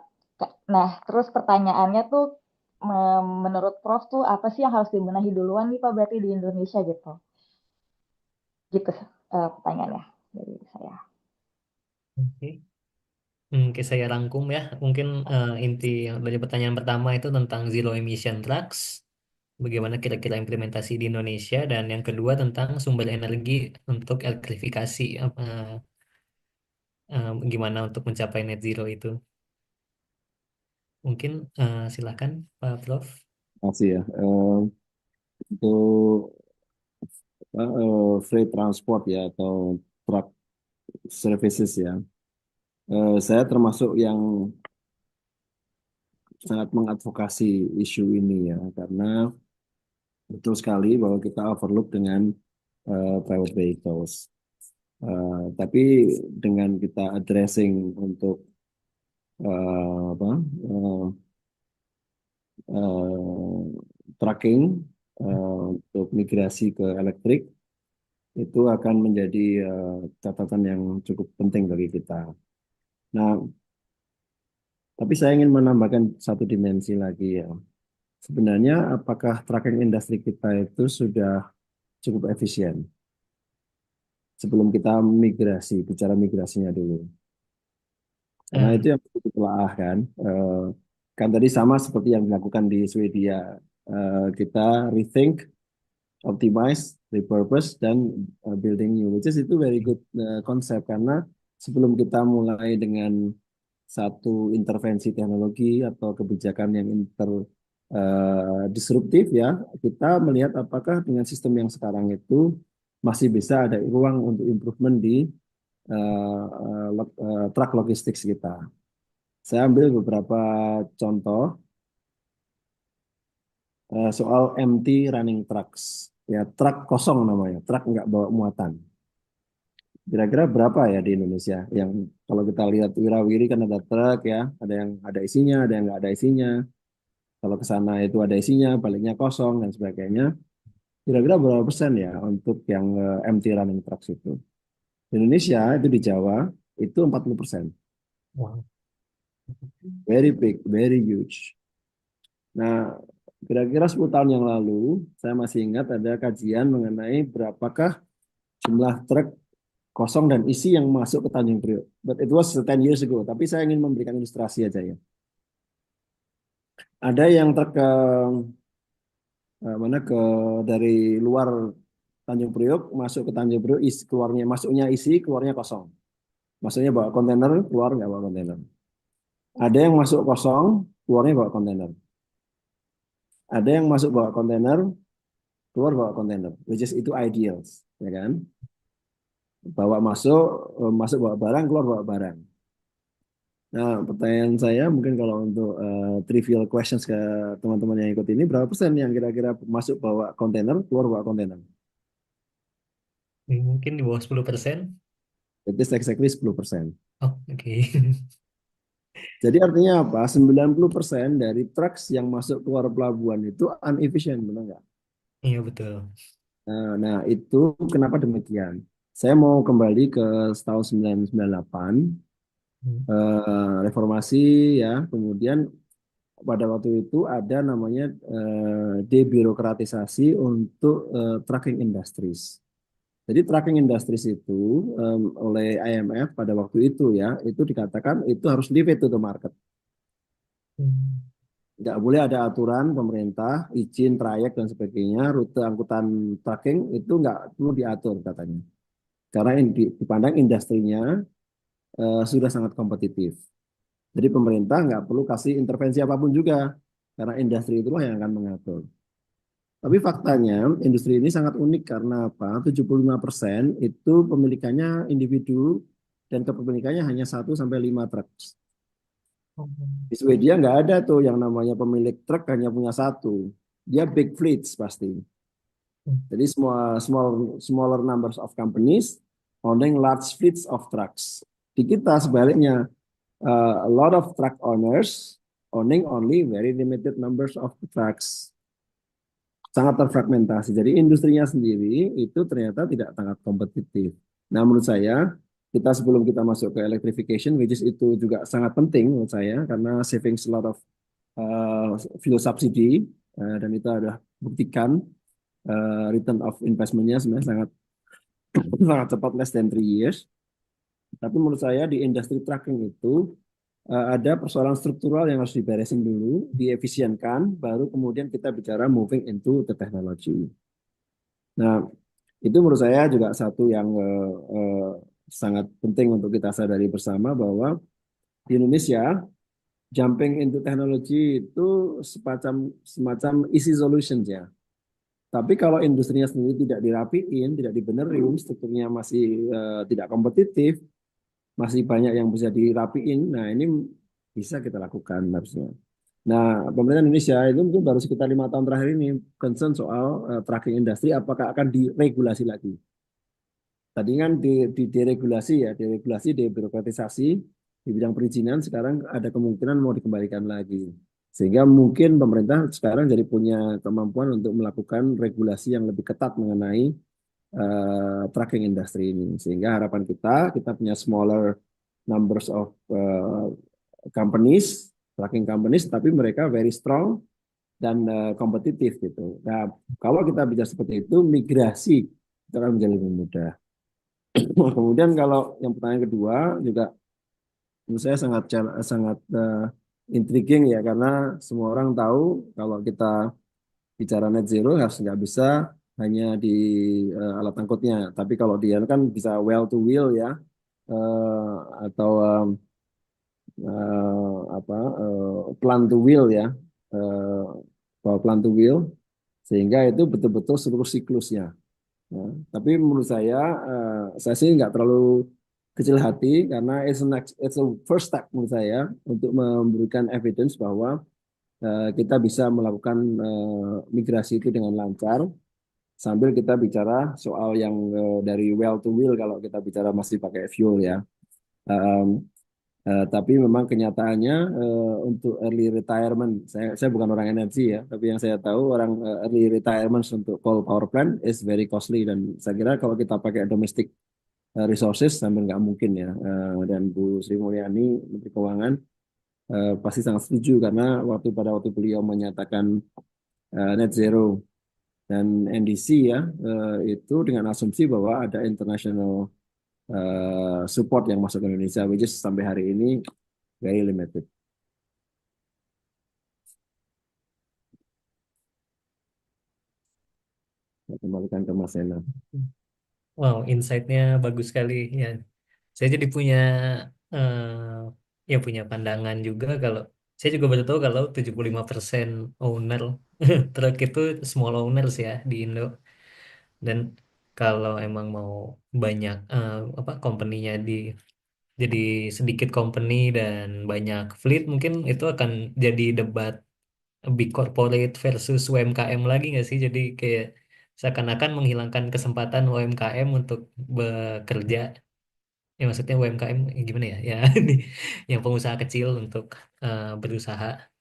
nah, terus pertanyaannya tuh menurut Prof tuh apa sih yang harus dibenahi duluan nih Pak berarti di Indonesia gitu? Gitu pertanyaannya dari saya. Oke. Oke, saya rangkum ya. Mungkin inti dari pertanyaan pertama itu tentang zero emission trucks, bagaimana kira-kira implementasi di Indonesia, dan yang kedua tentang sumber energi untuk elektrifikasi, gimana untuk mencapai net zero itu. Mungkin silakan Pak Prof. Masih ya. Untuk free transport ya atau truck services ya. Saya termasuk yang sangat mengadvokasi isu ini ya, karena betul sekali bahwa kita overlook dengan private vehicles. Tapi dengan kita addressing untuk apa eh, tracking untuk migrasi ke elektrik itu akan menjadi catatan yang cukup penting bagi kita. Nah, tapi saya ingin menambahkan satu dimensi lagi ya. Sebenarnya apakah tracking industri kita itu sudah cukup efisien sebelum kita migrasi, bicara migrasinya dulu. Karena Eh, itu yang perlu ditelaah kan. Kan tadi sama seperti yang dilakukan di Swedia. Kita rethink, optimize, repurpose, dan building new. Which is itu very good konsep karena sebelum kita mulai dengan satu intervensi teknologi atau kebijakan yang disruptif ya, kita melihat apakah dengan sistem yang sekarang itu masih bisa ada ruang untuk improvement di truck logistik kita. Saya ambil beberapa contoh soal empty running trucks. Ya, truk kosong namanya, truk nggak bawa muatan. Kira-kira berapa ya di Indonesia? Yang kalau kita lihat wirawiri kan ada truk ya, ada yang ada isinya, ada yang nggak ada isinya. Kalau ke sana itu ada isinya, baliknya kosong dan sebagainya. Kira-kira berapa persen ya untuk yang empty running trucks itu? Di Indonesia itu di Jawa itu 40%. wow. Very big, very huge. Nah, kira-kira 10 tahun yang lalu, saya masih ingat ada kajian mengenai berapakah jumlah truk kosong dan isi yang masuk ke Tanjung Priok. But it was 10 years ago. Tapi saya ingin memberikan ilustrasi aja ya. Ada yang truk ke mana ke dari luar Tanjung Priok masuk ke Tanjung Priok, keluarnya masuknya isi, keluarnya kosong. Masuknya bawa kontainer, keluar nggak bawa kontainer. Ada yang masuk kosong, keluarnya bawa kontainer. Ada yang masuk bawa kontainer, keluar bawa kontainer, which is itu ideal, ya kan? Bawa masuk, masuk bawa barang, keluar bawa barang. Nah, pertanyaan saya mungkin kalau untuk trivial questions ke teman-teman yang ikut ini, berapa persen yang kira-kira masuk bawa kontainer, keluar bawa kontainer? Mungkin di bawah 10%. Itu exactly 10%. Oh, oke. Jadi artinya apa? 90% dari trucks yang masuk keluar pelabuhan itu inefficient, benar nggak? Iya, betul. Nah, itu kenapa demikian? Saya mau kembali ke tahun 1998, Hmm. reformasi ya, kemudian pada waktu itu ada namanya debirokratisasi untuk trucking industries. Jadi trucking industries itu oleh IMF pada waktu itu ya, itu dikatakan itu harus leave it to the market. Hmm. Nggak boleh ada aturan pemerintah, izin trayek dan sebagainya, rute angkutan trucking itu nggak perlu diatur katanya. Karena dipandang industrinya sudah sangat kompetitif. Jadi pemerintah nggak perlu kasih intervensi apapun juga, karena industri itulah yang akan mengatur. Tapi faktanya industri ini sangat unik karena apa? 75% itu pemilikannya individu dan kepemilikannya hanya 1 sampai 5 truk. Oh. Di Swedia nggak ada tuh yang namanya pemilik truk hanya punya satu. Dia big fleets pasti. Jadi semua smaller numbers of companies owning large fleets of trucks. Di kita sebaliknya, a lot of truck owners owning only very limited numbers of trucks. Sangat terfragmentasi. Jadi industrinya sendiri itu ternyata tidak sangat kompetitif. Nah, menurut saya kita sebelum kita masuk ke electrification, which is itu juga sangat penting menurut saya karena saving a lot of fuel subsidy dan itu ada buktikan return of investmentnya sebenarnya sangat sangat cepat, less than 3 years. Tapi menurut saya di industri trucking itu ada persoalan struktural yang harus diberesin dulu, diefisienkan, baru kemudian kita bicara moving into the technology. Nah, itu menurut saya juga satu yang sangat penting untuk kita sadari bersama bahwa di Indonesia jumping into technology itu semacam semacam easy solutions ya. Tapi kalau industrinya sendiri tidak dirapiin, tidak dibenerin, strukturnya masih tidak kompetitif, masih banyak yang bisa dirapiin. Nah, ini bisa kita lakukan harusnya. Nah, pemerintah Indonesia itu mungkin baru sekitar 5 tahun terakhir ini concern soal trucking industri, apakah akan diregulasi lagi. Tadi kan diregulasi ya, diregulasi, debirokratisasi di bidang perizinan, sekarang ada kemungkinan mau dikembalikan lagi. Sehingga mungkin pemerintah sekarang jadi punya kemampuan untuk melakukan regulasi yang lebih ketat mengenai trucking industry ini. Sehingga harapan kita punya smaller numbers of companies, trucking companies, tapi mereka very strong dan kompetitif gitu. Nah, kalau kita bicara seperti itu, migrasi itu akan menjadi lebih mudah. Kemudian kalau yang pertanyaan kedua juga menurut saya sangat sangat intriguing ya, karena semua orang tahu kalau kita bicara net zero harus nggak bisa hanya di alat angkutnya, tapi kalau dia kan bisa well to wheel ya, atau apa plan to wheel ya, eh, bahwa plan to wheel, sehingga itu betul-betul seluruh siklusnya. Ya, tapi menurut saya sih nggak terlalu kecil hati karena it's a first step menurut saya untuk memberikan evidence bahwa kita bisa melakukan migrasi itu dengan lancar sambil kita bicara soal yang dari well to wheel kalau kita bicara masih pakai fuel ya. Um, tapi memang kenyataannya untuk early retirement, saya bukan orang energi ya, tapi yang saya tahu orang early retirement untuk coal power plant is very costly, dan saya kira kalau kita pakai domestic resources sampai nggak mungkin ya. Dan Bu Sri Mulyani Menteri Keuangan pasti sangat setuju karena pada waktu beliau menyatakan net zero dan NDC ya, itu dengan asumsi bahwa ada international support yang masuk ke Indonesia, which is sampai hari ini very limited. Saya kembalikan ke Mas Sena. Wow, insight-nya bagus sekali ya. Saya jadi punya ya punya pandangan juga kalau saya juga baru tahu kalau 75% owner truk itu small owners ya di Indo. Dan kalau emang mau banyak apa company-nya jadi sedikit company dan banyak fleet, mungkin itu akan jadi debat big corporate versus UMKM lagi nggak sih? Jadi kayak seakan-akan menghilangkan kesempatan UMKM untuk bekerja. Ya maksudnya UMKM gimana ya? Ya yang pengusaha kecil untuk berusaha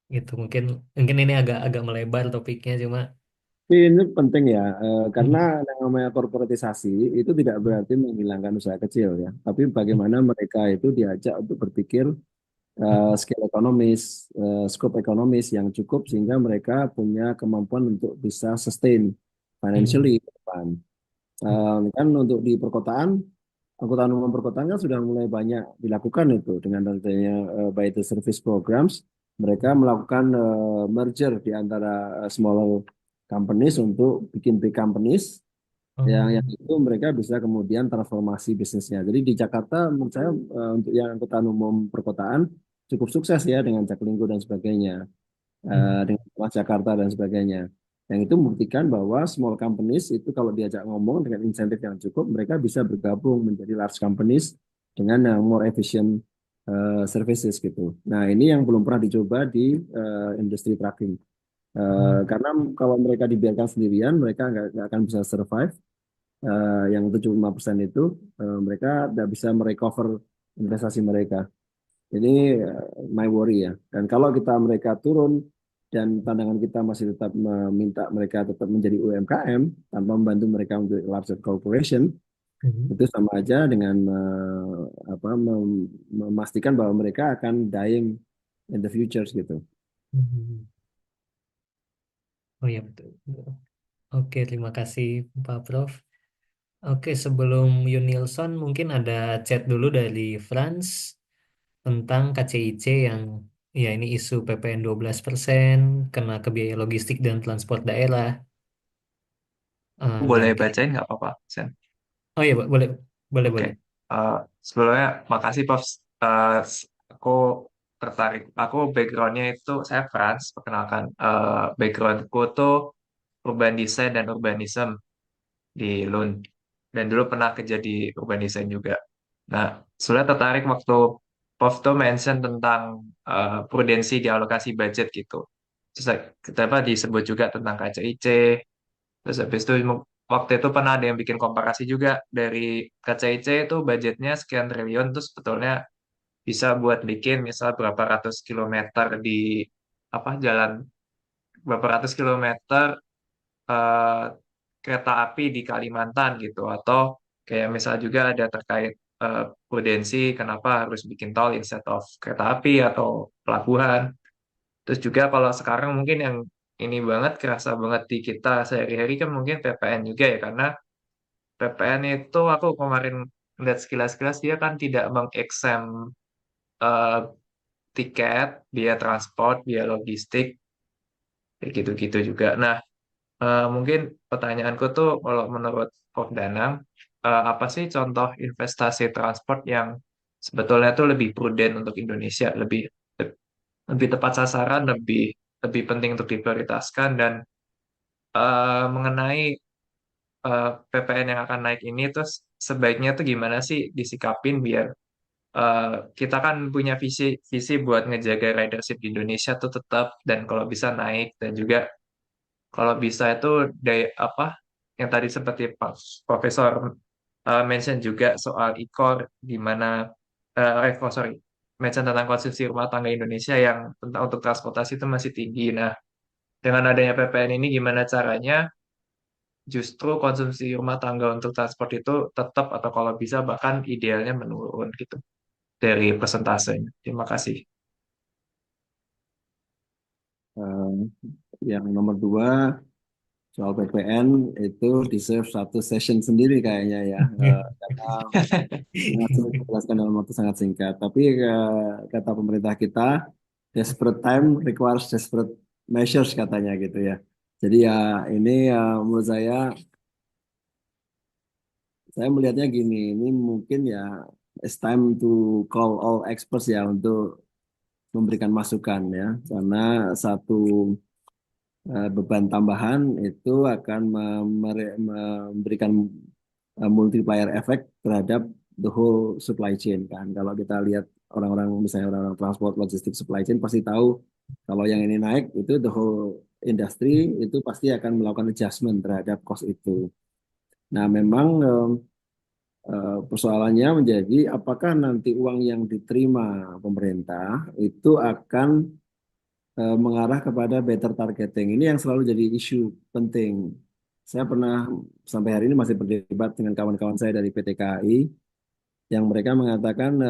gitu. Mungkin mungkin ini agak melebar topiknya cuma Tapi ini penting ya, karena hmm, yang namanya korporatisasi itu tidak berarti menghilangkan usaha kecil ya, tapi bagaimana mereka itu diajak untuk berpikir scale ekonomis, scope ekonomis yang cukup sehingga mereka punya kemampuan untuk bisa sustain financially hmm, ke depan. Kan untuk di perkotaan, angkutan umum perkotaan kan sudah mulai banyak dilakukan itu dengan adanya by the service programs, mereka melakukan merger di antara smaller companies untuk bikin big companies yang oh, itu mereka bisa kemudian transformasi bisnisnya. Jadi di Jakarta menurut saya untuk yang angkutan umum perkotaan cukup sukses ya dengan Jaklingko dan sebagainya, hmm, dengan Jakarta dan sebagainya. Yang itu membuktikan bahwa small companies itu kalau diajak ngomong dengan insentif yang cukup, mereka bisa bergabung menjadi large companies dengan more efficient services gitu. Nah, ini yang belum pernah dicoba di industri trucking. hmm, Karena kalau mereka dibiarkan sendirian, mereka nggak akan bisa survive. Yang 75% itu mereka tidak bisa merecover investasi mereka. Ini my worry ya. Dan kalau mereka turun dan pandangan kita masih tetap meminta mereka tetap menjadi UMKM tanpa membantu mereka untuk larger corporation, hmm, itu sama aja dengan memastikan bahwa mereka akan dying in the future gitu. hmm. Oh iya betul. Oke, terima kasih Pak Prof. Oke, sebelum Yunilson mungkin ada chat dulu dari Franz tentang KCIC yang ya ini isu PPN 12% kena ke biaya logistik dan transport daerah. Boleh Nanti. bacain nggak apa-apa, Sen? Oh iya, Pak, boleh boleh Oke. boleh. Eh, Sebelumnya makasih, Prof. Aku tertarik. Aku backgroundnya itu saya Frans, perkenalkan. Backgroundku tuh urban design dan urbanism di LUN. Dan dulu pernah kerja di urban design juga. Nah, sudah tertarik waktu Prof tuh mention tentang prudensi di alokasi budget gitu. Terus kenapa disebut juga tentang KCIC. Terus habis itu waktu itu pernah ada yang bikin komparasi juga dari KCIC itu budgetnya sekian triliun terus sebetulnya bisa buat bikin misal berapa ratus kilometer di apa jalan berapa ratus kilometer eh, kereta api di Kalimantan gitu atau kayak misal juga ada terkait prudensi kenapa harus bikin tol instead of kereta api atau pelabuhan. Terus juga kalau sekarang mungkin yang ini banget kerasa banget di kita sehari-hari kan mungkin PPN juga ya karena PPN itu aku kemarin lihat sekilas-sekilas dia kan tidak mengexem eh, tiket, biaya transport, biaya logistik, kayak gitu-gitu juga. Nah, mungkin pertanyaanku tuh kalau menurut Prof. Danang, apa sih contoh investasi transport yang sebetulnya tuh lebih prudent untuk Indonesia, lebih tepat sasaran, lebih lebih penting untuk diprioritaskan dan mengenai PPN yang akan naik ini terus sebaiknya tuh gimana sih disikapin biar eh, kita kan punya visi visi buat ngejaga ridership di Indonesia tuh tetap dan kalau bisa naik dan juga kalau bisa itu daya apa yang tadi seperti Pak Profesor mention juga soal e-core di mana sorry mention tentang konsumsi rumah tangga Indonesia yang tentang untuk transportasi itu masih tinggi. Nah, dengan adanya PPN ini gimana caranya justru konsumsi rumah tangga untuk transport itu tetap atau kalau bisa bahkan idealnya menurun gitu dari persentasenya. Terima kasih. Eh, yang nomor dua soal PPN itu deserve satu session sendiri kayaknya ya, karena sangat sulit dijelaskan dalam waktu sangat singkat. Tapi kata pemerintah kita, desperate time requires desperate measures katanya gitu ya. Jadi ya ini menurut saya melihatnya gini, ini mungkin ya it's time to call all experts ya untuk memberikan masukan ya, karena satu beban tambahan itu akan memberikan multiplier effect terhadap the whole supply chain kan. Kalau kita lihat orang-orang misalnya orang-orang transport logistik supply chain pasti tahu kalau yang ini naik itu the whole industry itu pasti akan melakukan adjustment terhadap cost itu. Nah, memang persoalannya menjadi apakah nanti uang yang diterima pemerintah itu akan mengarah kepada better targeting. Ini yang selalu jadi isu penting. Saya pernah sampai hari ini masih berdebat dengan kawan-kawan saya dari PT KAI yang mereka mengatakan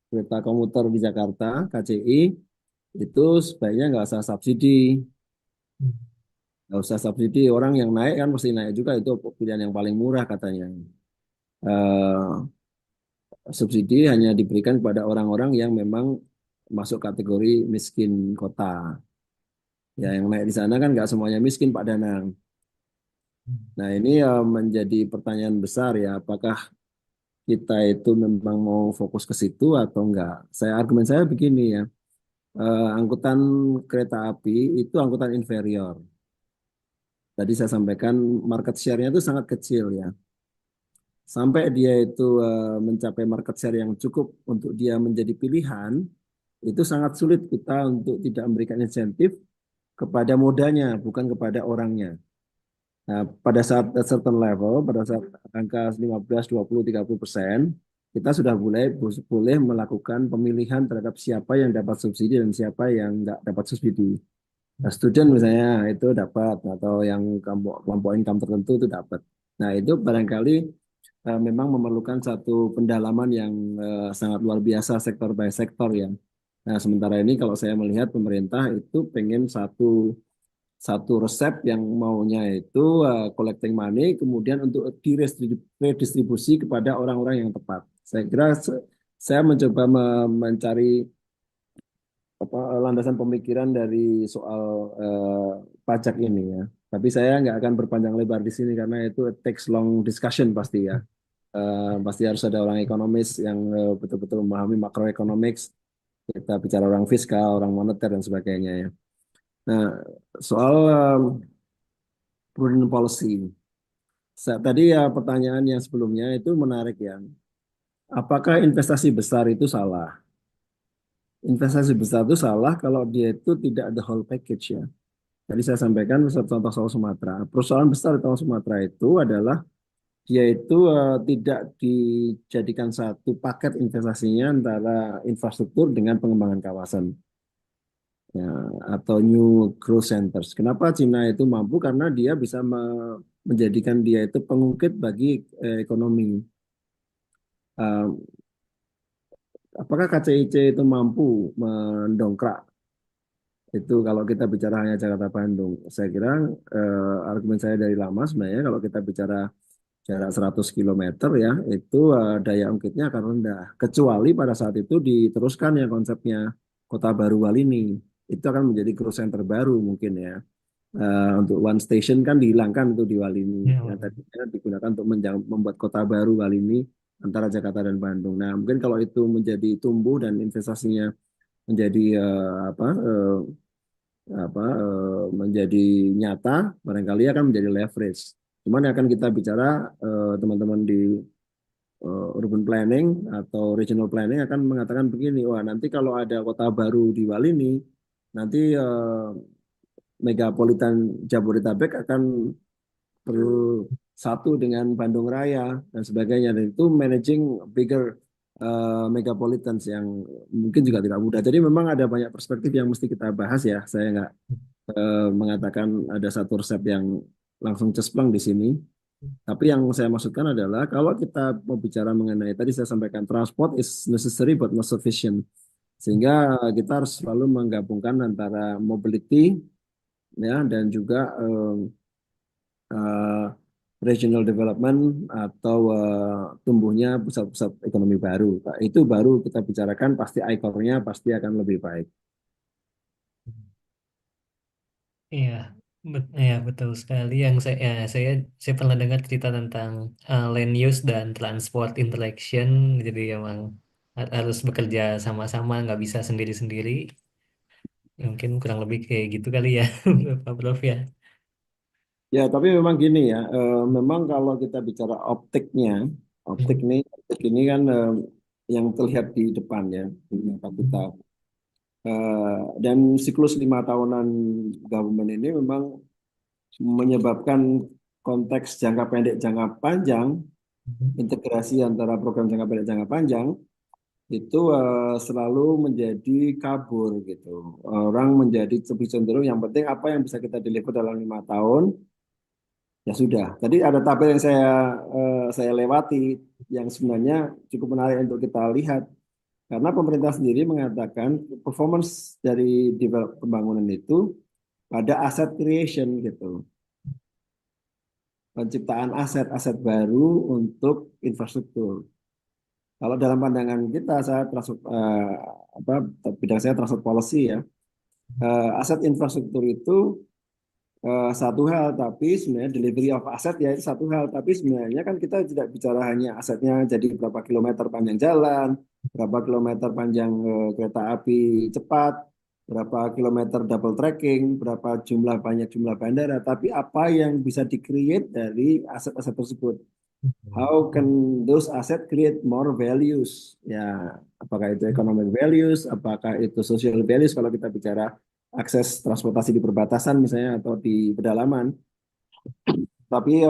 kereta komuter di Jakarta KCI itu sebaiknya nggak usah subsidi, nggak usah subsidi. Orang yang naik kan pasti naik juga itu pilihan yang paling murah katanya. Eh, Subsidi hanya diberikan kepada orang-orang yang memang masuk kategori miskin kota. Ya, yang naik di sana kan nggak semuanya miskin, Pak Danang. Nah, ini menjadi pertanyaan besar ya, apakah kita itu memang mau fokus ke situ atau enggak? Argumen saya begini ya, angkutan kereta api itu angkutan inferior. Tadi saya sampaikan market share-nya itu sangat kecil ya. Sampai dia itu mencapai market share yang cukup untuk dia menjadi pilihan, itu sangat sulit kita untuk tidak memberikan insentif kepada modanya, bukan kepada orangnya. Nah, pada saat at certain level, pada saat angka 15, 20, 30%, kita sudah boleh melakukan pemilihan terhadap siapa yang dapat subsidi dan siapa yang nggak dapat subsidi. Nah, student misalnya itu dapat, atau yang kelompok kelompok income tertentu itu dapat. Nah, itu barangkali memang memerlukan satu pendalaman yang sangat luar biasa sektor by sektor ya. Nah, sementara ini kalau saya melihat pemerintah itu pengen satu satu resep yang maunya itu collecting money, kemudian untuk diredistribusi kepada orang-orang yang tepat. Saya kira saya mencoba mencari landasan pemikiran dari soal pajak ini ya. Tapi saya nggak akan berpanjang lebar di sini karena itu it takes long discussion pasti ya. Pasti harus ada orang ekonomis yang betul-betul memahami makroeconomics. Kita bicara orang fiskal, orang moneter dan sebagainya ya. Nah, soal prudent policy. Tadi ya pertanyaan yang sebelumnya itu menarik ya. Apakah investasi besar itu salah? Investasi besar itu salah kalau dia itu tidak ada whole package ya. Tadi saya sampaikan contoh soal Sumatera. Perusahaan besar di Sumatera itu adalah dia itu tidak dijadikan satu paket investasinya antara infrastruktur dengan pengembangan kawasan ya, atau new growth centers. Kenapa Cina itu mampu? Karena dia bisa menjadikan dia itu pengungkit bagi ekonomi. Eh, apakah KCIC itu mampu mendongkrak itu kalau kita bicara hanya Jakarta Bandung? Saya kira argumen saya dari lama sebenarnya kalau kita bicara jarak 100 kilometer ya, itu daya ungkitnya akan rendah. Kecuali pada saat itu diteruskan ya konsepnya Kota Baru Walini. Itu akan menjadi growth center baru mungkin ya. Untuk one station kan dihilangkan itu di Walini. Ya, Yang tadinya digunakan untuk membuat kota baru Walini antara Jakarta dan Bandung. Nah, mungkin kalau itu menjadi tumbuh dan investasinya menjadi menjadi nyata, barangkali akan menjadi leverage. Cuman yang akan kita bicara teman-teman di urban planning atau regional planning akan mengatakan begini, wah nanti kalau ada kota baru di Walini, nanti megapolitan Jabodetabek akan bersatu dengan Bandung Raya dan sebagainya. Dan itu managing bigger megapolitans yang mungkin juga tidak mudah. Jadi memang ada banyak perspektif yang mesti kita bahas ya. Saya nggak mengatakan ada satu resep yang langsung cespleng di sini. Tapi yang saya maksudkan adalah kalau kita mau bicara mengenai tadi saya sampaikan transport is necessary but not sufficient. Sehingga kita harus selalu menggabungkan antara mobility ya dan juga eh, regional development atau tumbuhnya pusat-pusat ekonomi baru. Pak. Itu baru kita bicarakan pasti ikonnya pasti akan lebih baik. iya, iya betul sekali. Yang saya pernah dengar cerita tentang land use dan transport interaction. Jadi emang harus bekerja sama-sama, nggak bisa sendiri-sendiri. Ya, mungkin kurang lebih kayak gitu kali ya, Pak Prof ya. Ya, tapi memang gini ya, memang kalau kita bicara Hmm. optik ini kan yang terlihat di depan ya, di mata kita. Dan siklus 5 tahunan government ini memang menyebabkan konteks jangka pendek, jangka panjang, integrasi antara program jangka pendek, jangka panjang itu selalu menjadi kabur gitu. Orang menjadi lebih cenderung yang penting apa yang bisa kita deliver dalam 5 tahun. Ya sudah. Tadi ada tabel yang saya lewati yang sebenarnya cukup menarik untuk kita lihat karena pemerintah sendiri mengatakan performance dari pembangunan itu pada asset creation gitu, penciptaan aset-aset baru untuk infrastruktur. Kalau dalam pandangan kita, apa bidang saya transport policy ya, aset infrastruktur itu satu hal, tapi sebenarnya delivery of aset ya itu satu hal, tapi sebenarnya kan kita tidak bicara hanya asetnya jadi berapa kilometer panjang jalan, berapa kilometer panjang kereta api cepat, berapa kilometer double tracking, berapa banyak jumlah bandara, tapi apa yang bisa di-create dari aset-aset tersebut. How can those asset create more values? Ya, apakah itu economic values, apakah itu social values kalau kita bicara akses transportasi di perbatasan misalnya atau di pedalaman. Tapi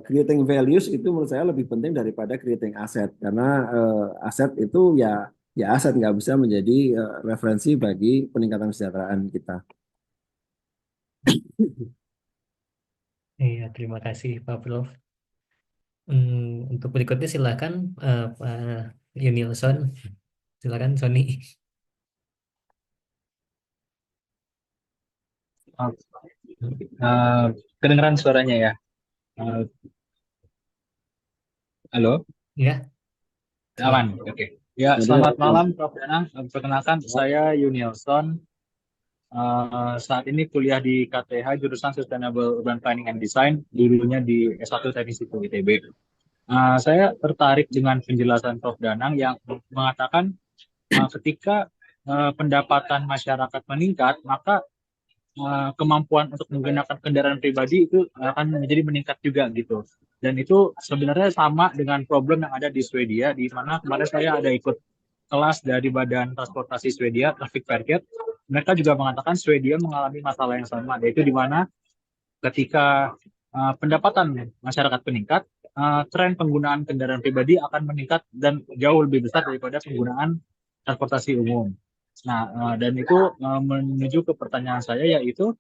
creating values itu menurut saya lebih penting daripada creating aset karena aset itu ya aset nggak bisa menjadi referensi bagi peningkatan kesejahteraan kita. Iya, terima kasih Pak Prof. Untuk berikutnya silakan Pak Yunilson. Silakan Sony. Uh, Kedengeran suaranya ya? Uh, Halo, Ya, aman. silakan. Oke. Ya, Jadi selamat malam Prof. Danang. Perkenalkan, saya Yunielson. Saat ini kuliah di KTH jurusan Sustainable Urban Planning and Design, dulunya di S1 Teknik Sipil ITB. Saya tertarik dengan penjelasan Prof. Danang yang mengatakan ketika pendapatan masyarakat meningkat, maka kemampuan untuk menggunakan kendaraan pribadi itu akan menjadi meningkat juga gitu. Dan itu sebenarnya sama dengan problem yang ada di Swedia, di mana kemarin saya ada ikut kelas dari Badan Transportasi Swedia, Traffic Verket. Mereka juga mengatakan Swedia mengalami masalah yang sama, yaitu di mana ketika pendapatan masyarakat meningkat, tren penggunaan kendaraan pribadi akan meningkat dan jauh lebih besar daripada penggunaan transportasi umum. Nah, dan itu menuju ke pertanyaan saya, yaitu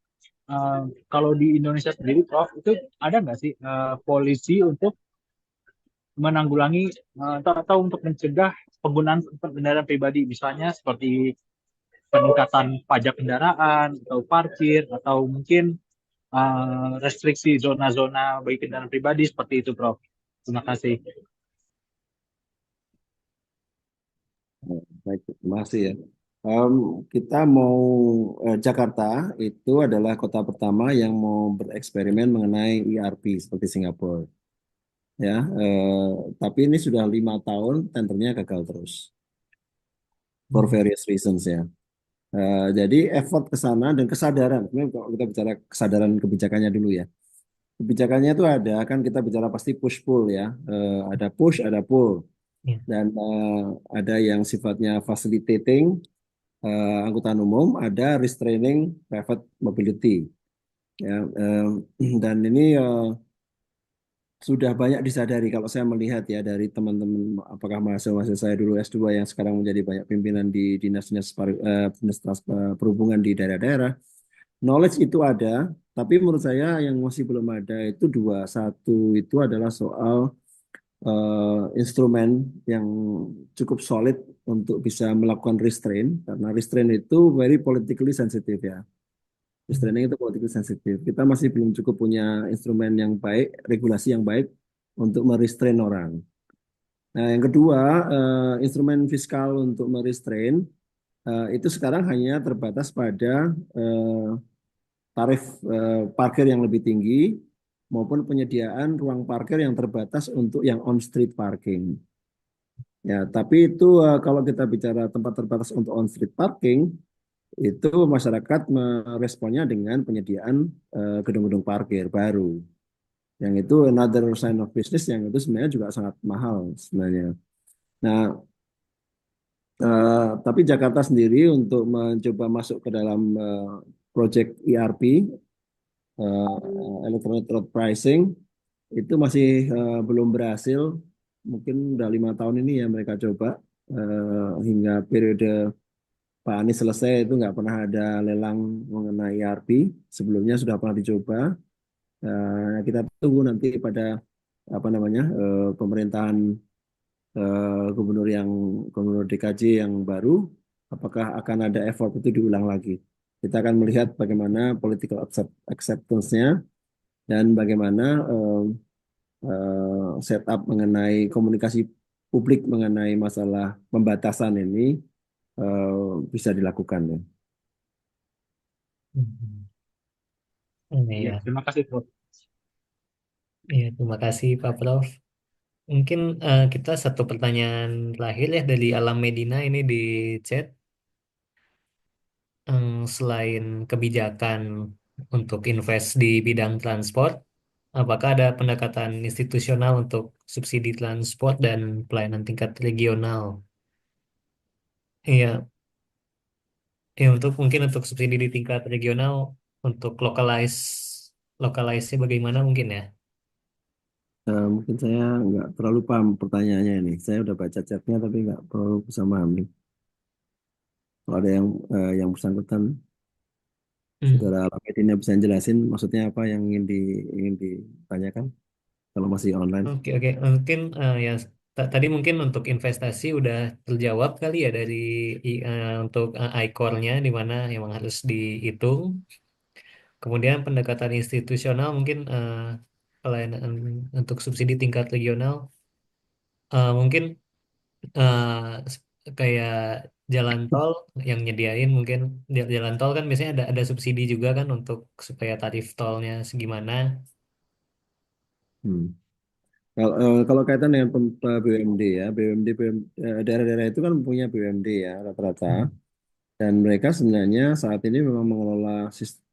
uh, kalau di Indonesia sendiri, Prof, itu ada nggak sih polisi untuk menanggulangi atau untuk mencegah penggunaan kendaraan pribadi, misalnya seperti peningkatan pajak kendaraan atau parkir atau mungkin restriksi zona-zona bagi kendaraan pribadi seperti itu, Prof. Terima kasih. baik, terima kasih ya. Em, kita mau Jakarta itu adalah kota pertama yang mau bereksperimen mengenai ERP seperti Singapura. Ya, tapi ini sudah 5 tahun tendernya gagal terus for Hmm. various reasons ya. Jadi effort ke sana dan kesadaran. Sebenarnya kalau kita bicara kesadaran kebijakannya dulu ya. Kebijakannya itu ada kan kita bicara pasti push pull ya. Ada push, ada pull Ya. dan ada yang sifatnya facilitating angkutan umum, ada restraining private mobility ya. Dan ini sudah banyak disadari kalau saya melihat ya dari teman-teman apakah mahasiswa saya dulu S2 yang sekarang menjadi banyak pimpinan di dinas perhubungan di daerah-daerah. Knowledge itu ada, tapi menurut saya yang masih belum ada itu dua. Satu itu adalah soal instrumen yang cukup solid untuk bisa melakukan restraint, karena restraint itu very politically sensitive ya. Hmm. Restraining itu politically sensitive. Kita masih belum cukup punya instrumen yang baik, regulasi yang baik untuk merestrain orang. Nah, yang kedua, instrumen fiskal untuk merestrain itu sekarang hanya terbatas pada eh, tarif parkir yang lebih tinggi maupun penyediaan ruang parkir yang terbatas untuk yang on-street parking. Ya, tapi itu kalau kita bicara tempat terbatas untuk on-street parking, itu masyarakat meresponnya dengan penyediaan gedung-gedung parkir baru. Yang itu another sign of business yang itu sebenarnya juga sangat mahal sebenarnya. Nah, tapi Jakarta sendiri untuk mencoba masuk ke dalam project ERP, Electronic Road Pricing, itu masih belum berhasil. Mungkin udah 5 tahun ini ya mereka coba hingga periode Pak Anies selesai itu nggak pernah ada lelang mengenai ERP. Sebelumnya sudah pernah dicoba. Kita tunggu nanti pada apa namanya pemerintahan gubernur DKJ yang baru, apakah akan ada effort itu diulang lagi. Kita akan melihat bagaimana political acceptance-nya dan bagaimana setup mengenai komunikasi publik mengenai masalah pembatasan ini bisa dilakukan ya. Hmm. Ya, Ya, terima kasih, Prof. ya, terima kasih Pak Prof. Mungkin kita satu pertanyaan terakhir ya dari Alam Medina ini di chat. Selain kebijakan untuk invest di bidang transport, apakah ada pendekatan institusional untuk subsidi transport dan pelayanan tingkat regional? Iya, ya untuk mungkin untuk subsidi di tingkat regional untuk localize-nya bagaimana mungkin ya? Mungkin saya nggak terlalu paham pertanyaannya ini. Saya udah baca chatnya tapi nggak terlalu bisa memahami. Kalau ada yang bersangkutan, Hmm. saudara Alamedina bisa jelasin maksudnya apa yang ingin ditanyakan kalau masih online. Oke, oke. Mungkin ya tadi mungkin untuk investasi udah terjawab kali ya dari untuk ICOR-nya di mana yang harus dihitung. Kemudian pendekatan institusional mungkin pelayanan untuk subsidi tingkat regional mungkin eh, kayak jalan tol yang nyediain mungkin jalan tol kan biasanya ada subsidi juga kan untuk supaya tarif tolnya segimana. Hmm. Kalau kaitan dengan BUMD ya, BUMD, daerah-daerah itu kan punya BUMD ya rata-rata, dan mereka sebenarnya saat ini memang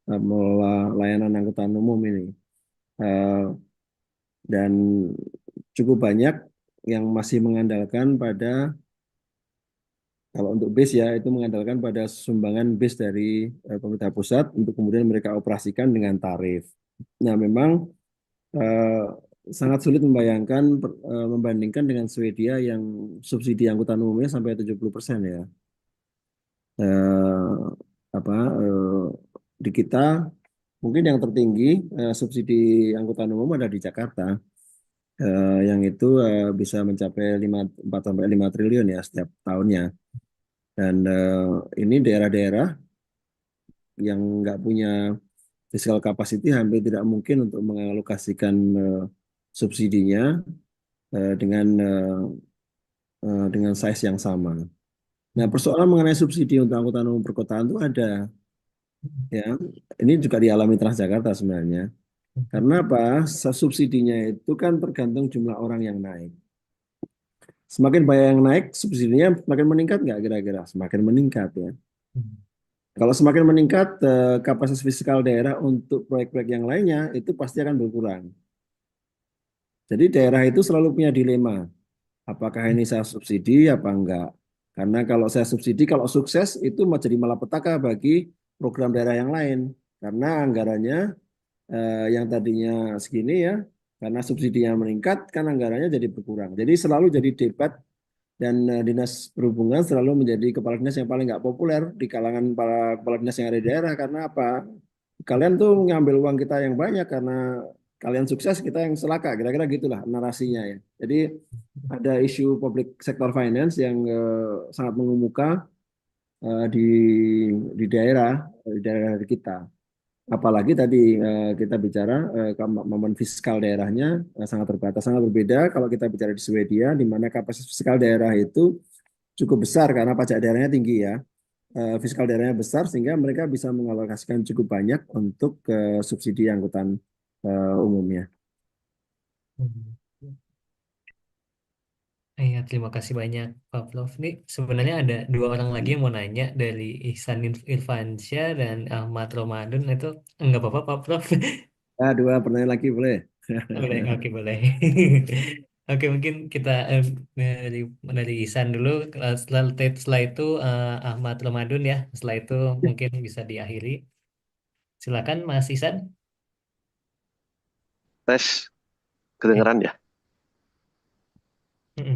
mengelola layanan angkutan umum ini. Eh, dan cukup banyak yang masih mengandalkan pada, kalau untuk bis ya, itu mengandalkan pada sumbangan bis dari pemerintah pusat untuk kemudian mereka operasikan dengan tarif. Nah, memang eh, sangat sulit membandingkan dengan Swedia yang subsidi angkutan umumnya sampai 70% ya. Eh, apa di kita mungkin yang tertinggi subsidi angkutan umum ada di Jakarta, yang itu bisa mencapai 4 sampai 5 triliun ya setiap tahunnya. Dan ini daerah-daerah yang nggak punya fiscal capacity hampir tidak mungkin untuk mengalokasikan subsidinya dengan size yang sama. Nah, persoalan mengenai subsidi untuk angkutan umum perkotaan itu ada, ya. Ini juga dialami Transjakarta sebenarnya. Karena apa? Subsidinya itu kan tergantung jumlah orang yang naik. Semakin banyak yang naik, subsidinya semakin meningkat nggak kira-kira? Semakin meningkat ya. Kalau semakin meningkat, kapasitas fiskal daerah untuk proyek-proyek yang lainnya itu pasti akan berkurang. Jadi daerah itu selalu punya dilema. Apakah ini saya subsidi apa enggak? Karena kalau saya subsidi, kalau sukses itu mau jadi malapetaka bagi program daerah yang lain. Karena anggarannya yang tadinya segini ya, karena subsidinya meningkat, kan anggarannya jadi berkurang. Jadi selalu jadi debat, dan dinas perhubungan selalu menjadi kepala dinas yang paling nggak populer di kalangan para kepala dinas yang ada di daerah. Karena apa? Kalian tuh ngambil uang kita yang banyak karena kalian sukses, kita yang celaka. Kira-kira gitulah narasinya ya. Jadi ada isu public sector finance yang sangat mengemuka di di daerah kita. Apalagi tadi kita bicara kemampuan fiskal daerahnya sangat terbatas, sangat berbeda kalau kita bicara di Swedia, di mana kapasitas fiskal daerah itu cukup besar karena pajak daerahnya tinggi ya. Fiskal daerahnya besar sehingga mereka bisa mengalokasikan cukup banyak untuk subsidi angkutan umumnya. Iya, terima kasih banyak Pak Prof. Nih sebenarnya ada dua orang lagi yang mau nanya dari Ihsan Irfansyah dan Ahmad Ramadan itu enggak apa-apa Pak Prof. Dua pertanyaan lagi boleh? Boleh, oke boleh. Oke mungkin kita dari Ihsan dulu. Setelah itu Ahmad Ramadan ya. Setelah itu mungkin bisa diakhiri. Silakan Mas Ihsan. Tes, Ya, kedengeran ya?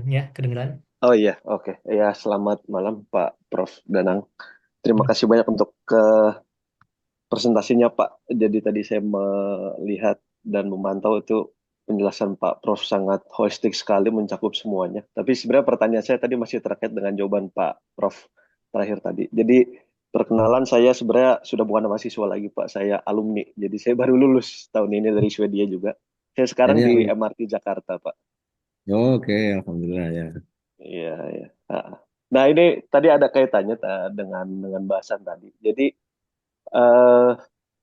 ya kedengeran. Oh iya, oke. Ya, selamat malam Pak Prof. Danang. Terima kasih banyak untuk presentasinya Pak. Jadi tadi saya melihat dan memantau itu penjelasan Pak Prof sangat holistik sekali mencakup semuanya. Tapi sebenarnya pertanyaan saya tadi masih terkait dengan jawaban Pak Prof terakhir tadi. Jadi perkenalan saya sebenarnya sudah bukan mahasiswa lagi Pak, saya alumni. Jadi saya baru lulus tahun ini dari Swedia juga. Saya sekarang Ini di yang MRT Jakarta Pak. oke, alhamdulillah ya. Iya, iya. Nah, ini tadi ada kaitannya dengan bahasan tadi. Jadi eh,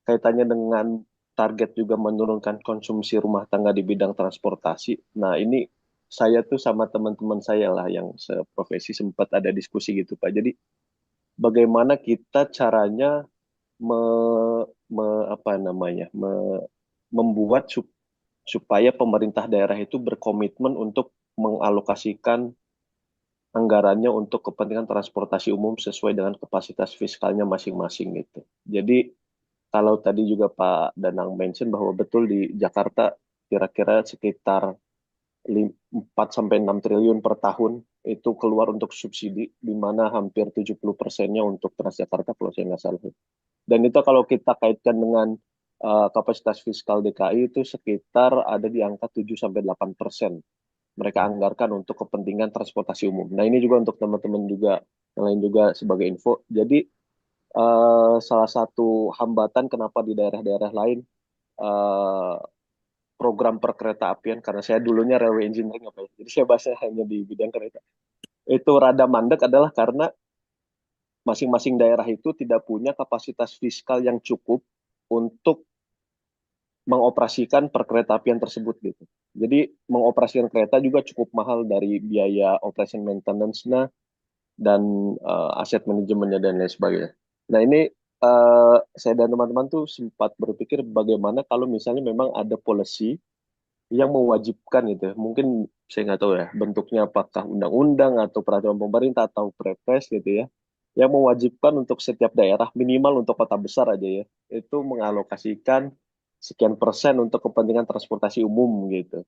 kaitannya dengan target juga menurunkan konsumsi rumah tangga di bidang transportasi. Nah, ini saya tuh sama teman-teman saya lah yang seprofesi sempat ada diskusi gitu, Pak. Jadi bagaimana kita caranya me, apa namanya membuat supaya pemerintah daerah itu berkomitmen untuk mengalokasikan anggarannya untuk kepentingan transportasi umum sesuai dengan kapasitas fiskalnya masing-masing gitu. Jadi kalau tadi juga Pak Danang mention bahwa betul di Jakarta kira-kira sekitar 4 sampai 6 triliun per tahun itu keluar untuk subsidi, di mana hampir 70%-nya untuk Transjakarta kalau saya nggak salah. Dan itu kalau kita kaitkan dengan kapasitas fiskal DKI itu sekitar ada di angka 7 sampai 8% mereka anggarkan untuk kepentingan transportasi umum. Nah, ini juga untuk teman-teman juga yang lain juga sebagai info. Jadi salah satu hambatan kenapa di daerah-daerah lain eh, program perkereta apian, karena saya dulunya railway engineering apa ya, jadi saya bahasnya hanya di bidang kereta. Itu rada mandek adalah karena masing-masing daerah itu tidak punya kapasitas fiskal yang cukup untuk mengoperasikan perkeretaapian tersebut gitu. Jadi mengoperasikan kereta juga cukup mahal dari biaya operation maintenance-nya dan aset manajemennya dan lain sebagainya. Nah ini saya dan teman-teman tuh sempat berpikir bagaimana kalau misalnya memang ada policy yang mewajibkan gitu ya. Mungkin saya nggak tahu ya bentuknya apakah undang-undang atau peraturan pemerintah atau Perpres gitu ya, yang mewajibkan untuk setiap daerah minimal untuk kota besar aja ya, itu mengalokasikan sekian persen untuk kepentingan transportasi umum gitu.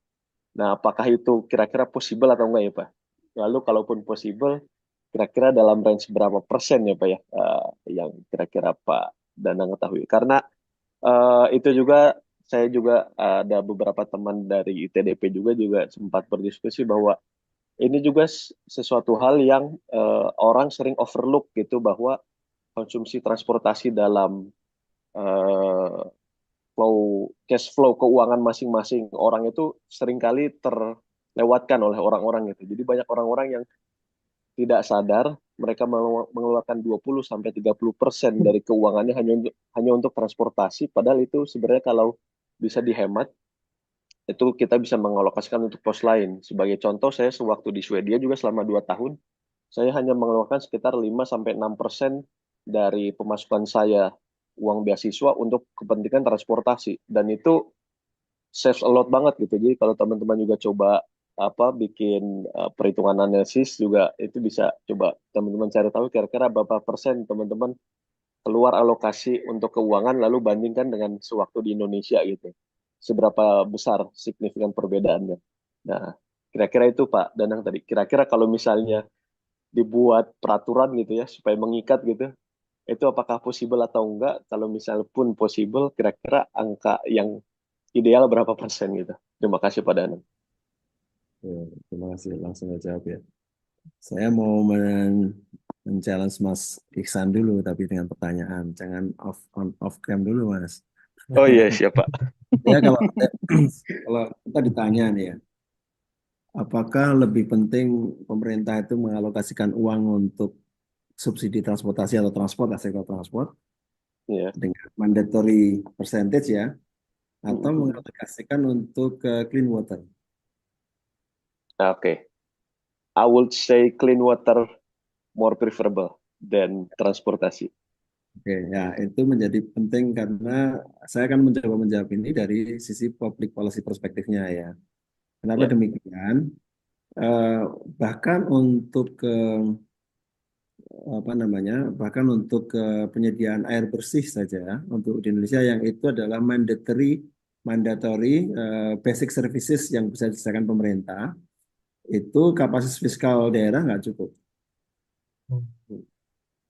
Nah, apakah itu kira-kira possible atau enggak ya Pak? Lalu kalaupun possible, kira-kira dalam range berapa persen ya Pak ya, yang kira-kira Pak Danang ketahui? Karena itu juga saya juga ada beberapa teman dari ITDP juga sempat berdiskusi bahwa ini juga sesuatu hal yang orang sering overlook gitu, bahwa konsumsi transportasi dalam eh, flow cash flow keuangan masing-masing orang itu seringkali terlewatkan oleh orang-orang gitu. Jadi banyak orang-orang yang tidak sadar mereka mengeluarkan 20 sampai 30% dari keuangannya hanya untuk transportasi, padahal itu sebenarnya kalau bisa dihemat itu kita bisa mengalokasikan untuk pos lain. Sebagai contoh, saya sewaktu di Swedia juga selama 2 tahun, saya hanya mengeluarkan sekitar 5-6% dari pemasukan saya uang beasiswa untuk kepentingan transportasi. Dan itu saves a lot banget gitu. Jadi kalau teman-teman juga coba bikin perhitungan analisis juga, itu bisa coba teman-teman cari tahu kira-kira berapa persen teman-teman keluar alokasi untuk keuangan lalu bandingkan dengan sewaktu di Indonesia gitu. Seberapa besar signifikan perbedaannya. Nah, kira-kira itu Pak Danang tadi. Kira-kira kalau misalnya dibuat peraturan gitu ya supaya mengikat gitu, itu apakah possible atau enggak? Kalau misalnya pun possible, kira-kira angka yang ideal berapa persen gitu? Terima kasih Pak Danang. Ya, terima kasih. Langsung aja jawab ya. Saya mau men-challenge Mas Iksan dulu, tapi dengan pertanyaan. Jangan off cam dulu, Mas. Oh iya, siapa? Ya, kalau kita ditanya nih ya, apakah lebih penting pemerintah itu mengalokasikan uang untuk subsidi transportasi atau transport, sektor transport, Ya. dengan mandatory percentage ya, atau Hmm. mengalokasikan untuk clean water? Oke. I would say clean water more preferable than transportasi. Oke, ya itu menjadi penting karena saya akan mencoba menjawab ini dari sisi public policy perspektifnya ya. Kenapa Ya. demikian? Eh, Bahkan untuk apa namanya, bahkan untuk penyediaan air bersih saja untuk di Indonesia yang itu adalah mandatory basic services yang bisa disediakan pemerintah, itu kapasitas fiskal daerah nggak cukup.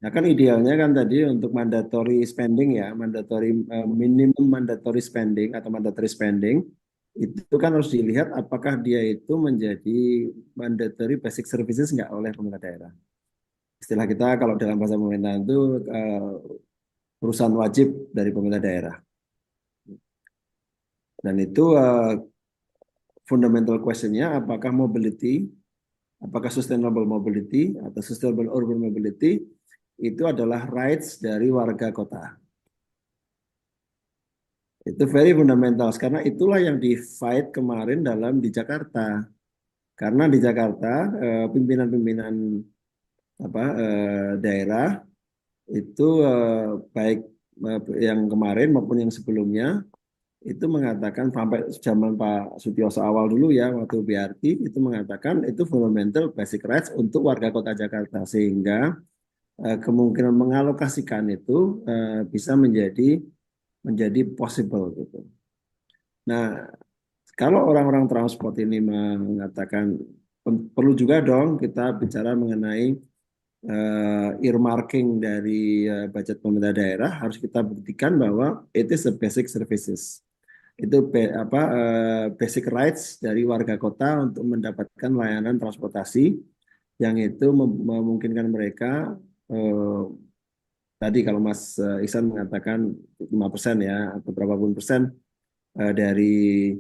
Nah, kan idealnya kan tadi untuk mandatory spending ya, minimum mandatory spending atau mandatory spending itu kan harus dilihat apakah dia itu menjadi mandatory basic services nggak oleh pemerintah daerah. Istilah kita kalau dalam bahasa pemerintahan itu perusahaan wajib dari pemerintah daerah. Dan itu fundamental questionnya apakah sustainable mobility atau sustainable urban mobility itu adalah rights dari warga kota. Itu very fundamental karena itulah yang di fight kemarin di Jakarta. Karena di Jakarta pimpinan-pimpinan daerah itu baik yang kemarin maupun yang sebelumnya itu mengatakan sampai zaman Pak Sutioso awal dulu ya waktu BRT itu mengatakan itu fundamental basic rights untuk warga kota Jakarta sehingga kemungkinan mengalokasikan itu bisa menjadi possible gitu. Nah, kalau orang-orang transport ini mengatakan perlu juga dong kita bicara mengenai earmarking dari budget pemerintah daerah harus kita buktikan bahwa it is a basic services. Itu basic rights dari warga kota untuk mendapatkan layanan transportasi yang itu memungkinkan mereka tadi kalau Mas Ihsan mengatakan 5% ya, atau berapapun persen dari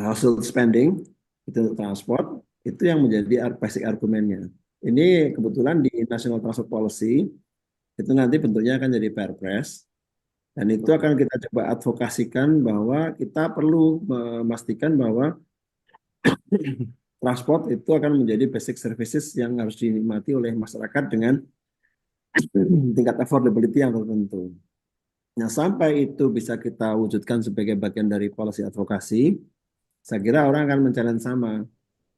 household spending itu untuk transport, itu yang menjadi basic argumennya. Ini kebetulan di National Transport Policy itu nanti bentuknya akan jadi Perpres, dan itu akan kita coba advokasikan bahwa kita perlu memastikan bahwa transport itu akan menjadi basic services yang harus dinikmati oleh masyarakat dengan tingkat affordability yang tertentu. Nah, sampai itu bisa kita wujudkan sebagai bagian dari policy advokasi, saya kira orang akan mencari sama.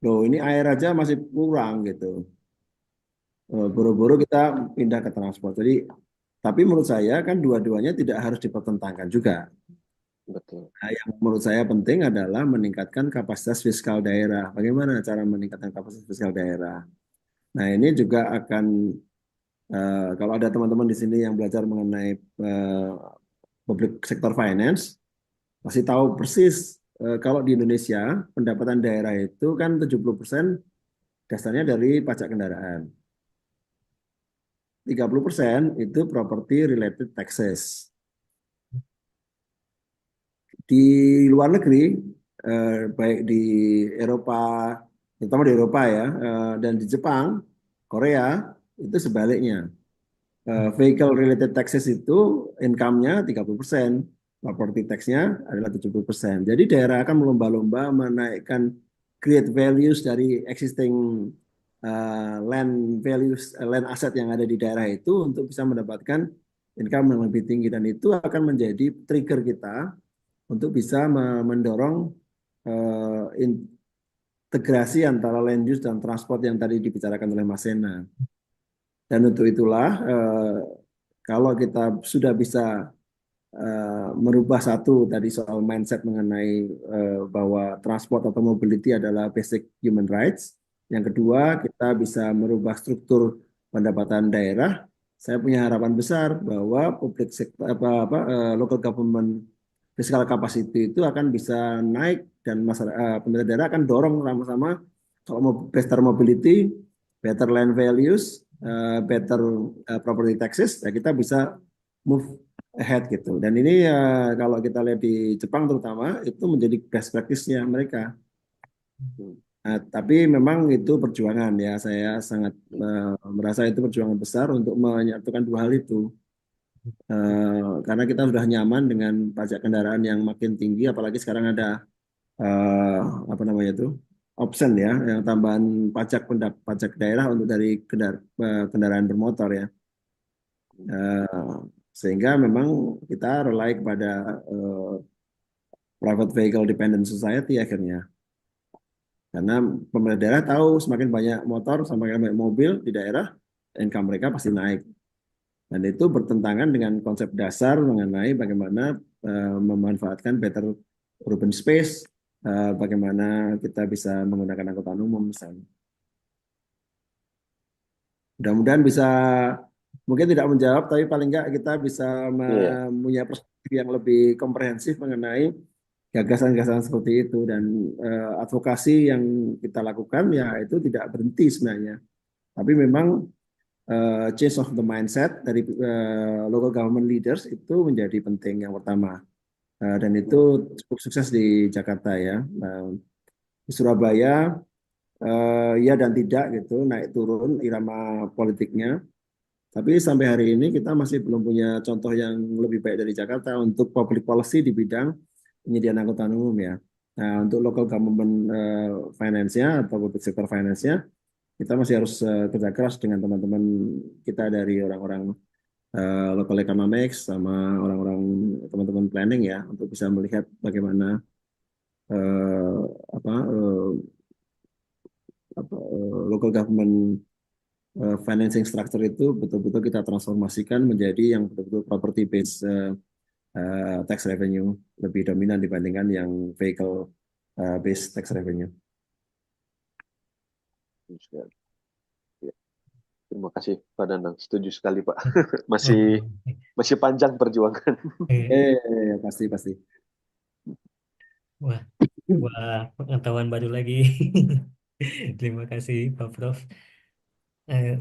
Loh, ini air aja masih kurang gitu. Buru-buru kita pindah ke transport. Jadi, tapi menurut saya kan dua-duanya tidak harus dipertentangkan juga. Betul. Nah, yang menurut saya penting adalah meningkatkan kapasitas fiskal daerah. Bagaimana cara meningkatkan kapasitas fiskal daerah? Nah, ini juga akan kalau ada teman-teman di sini yang belajar mengenai public sector finance, pasti tahu persis kalau di Indonesia pendapatan daerah itu kan 70% dasarnya dari pajak kendaraan. 30% itu property related taxes. Di luar negeri, baik di Eropa, terutama di Eropa ya, dan di Jepang, Korea, itu sebaliknya. Vehicle related taxes itu income-nya 30%, property tax-nya adalah 70%. Jadi daerah akan melomba-lomba menaikkan create values dari existing land values, land asset yang ada di daerah itu untuk bisa mendapatkan income yang lebih tinggi, dan itu akan menjadi trigger kita untuk bisa mendorong integrasi antara land use dan transport yang tadi dibicarakan oleh Mas Sena. Dan untuk itulah kalau kita sudah bisa merubah satu tadi soal mindset mengenai bahwa transport atau mobility adalah basic human rights. Yang kedua, kita bisa merubah struktur pendapatan daerah. Saya punya harapan besar bahwa public sector local government fiscal capacity itu akan bisa naik, dan masyarakat pemerintah daerah akan dorong sama-sama kalau mau better mobility, better land values, better property taxes, ya kita bisa move ahead gitu. Dan ini kalau kita lihat di Jepang terutama itu menjadi best practice-nya mereka. Nah, tapi memang itu perjuangan ya. Saya sangat merasa itu perjuangan besar untuk menyatukan dua hal itu. Karena kita sudah nyaman dengan pajak kendaraan yang makin tinggi, apalagi sekarang ada eh, apa namanya itu option ya, yang tambahan pajak daerah untuk dari kendaraan bermotor ya. Eh, Sehingga memang kita rely kepada private vehicle dependent society akhirnya. Karena pemerintah daerah tahu semakin banyak motor, semakin banyak mobil di daerah, income mereka pasti naik. Dan itu bertentangan dengan konsep dasar mengenai bagaimana memanfaatkan better urban space, bagaimana kita bisa menggunakan angkutan umum misalnya. Mudah-mudahan bisa, mungkin tidak menjawab, tapi paling enggak kita bisa punya perspektif yang lebih komprehensif mengenai gagasan-gagasan seperti itu, dan advokasi yang kita lakukan ya itu tidak berhenti sebenarnya, tapi memang change of the mindset dari local government leaders itu menjadi penting yang pertama. Dan itu cukup sukses di Jakarta ya. Di Surabaya ya dan tidak gitu, naik turun irama politiknya. Tapi sampai hari ini kita masih belum punya contoh yang lebih baik dari Jakarta untuk public policy di bidang penyediaan angkutan umum ya. Nah, untuk local government finance-nya atau public sector finance-nya, kita masih harus kerja keras dengan teman-teman kita dari orang-orang local economics sama orang-orang teman-teman planning ya, untuk bisa melihat bagaimana uh, apa, uh, local government financing structure itu betul-betul kita transformasikan menjadi yang betul-betul property based tax revenue, lebih dominan dibandingkan yang vehicle based tax revenue. Ya, terima kasih Pak Danang, setuju sekali Pak. masih panjang perjuangan. Pasti pasti. Wah, pengetahuan baru lagi. Terima kasih Pak Prof. Eh,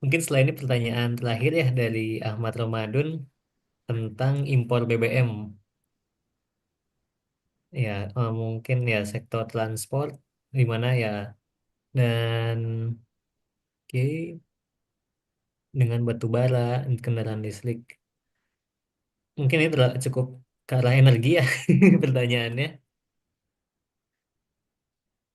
Mungkin setelah ini pertanyaan terakhir ya dari Ahmad Ramadan tentang impor BBM. Ya, mungkin ya sektor transport di mana ya, dan oke, dengan batu bara, kendaraan listrik. Mungkin ini cukup ke arah energi ya pertanyaannya.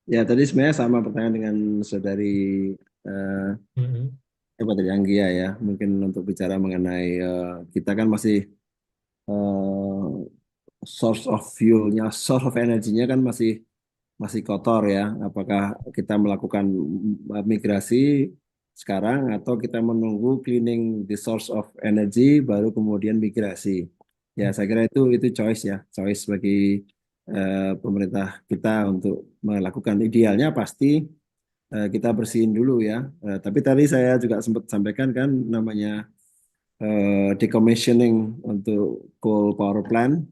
Ya, tadi sebenarnya sama pertanyaan dengan saudari eh, Mm-mm. dari Anggia ya. Mungkin untuk bicara mengenai kita kan masih eh, source of fuel-nya, source of energinya kan masih masih kotor ya. Apakah kita melakukan migrasi sekarang atau kita menunggu cleaning the source of energy baru kemudian migrasi? Ya, saya kira itu choice ya, choice bagi pemerintah kita untuk melakukan. Idealnya pasti kita bersihin dulu ya. Tapi tadi saya juga sempat sampaikan kan namanya decommissioning untuk coal power plant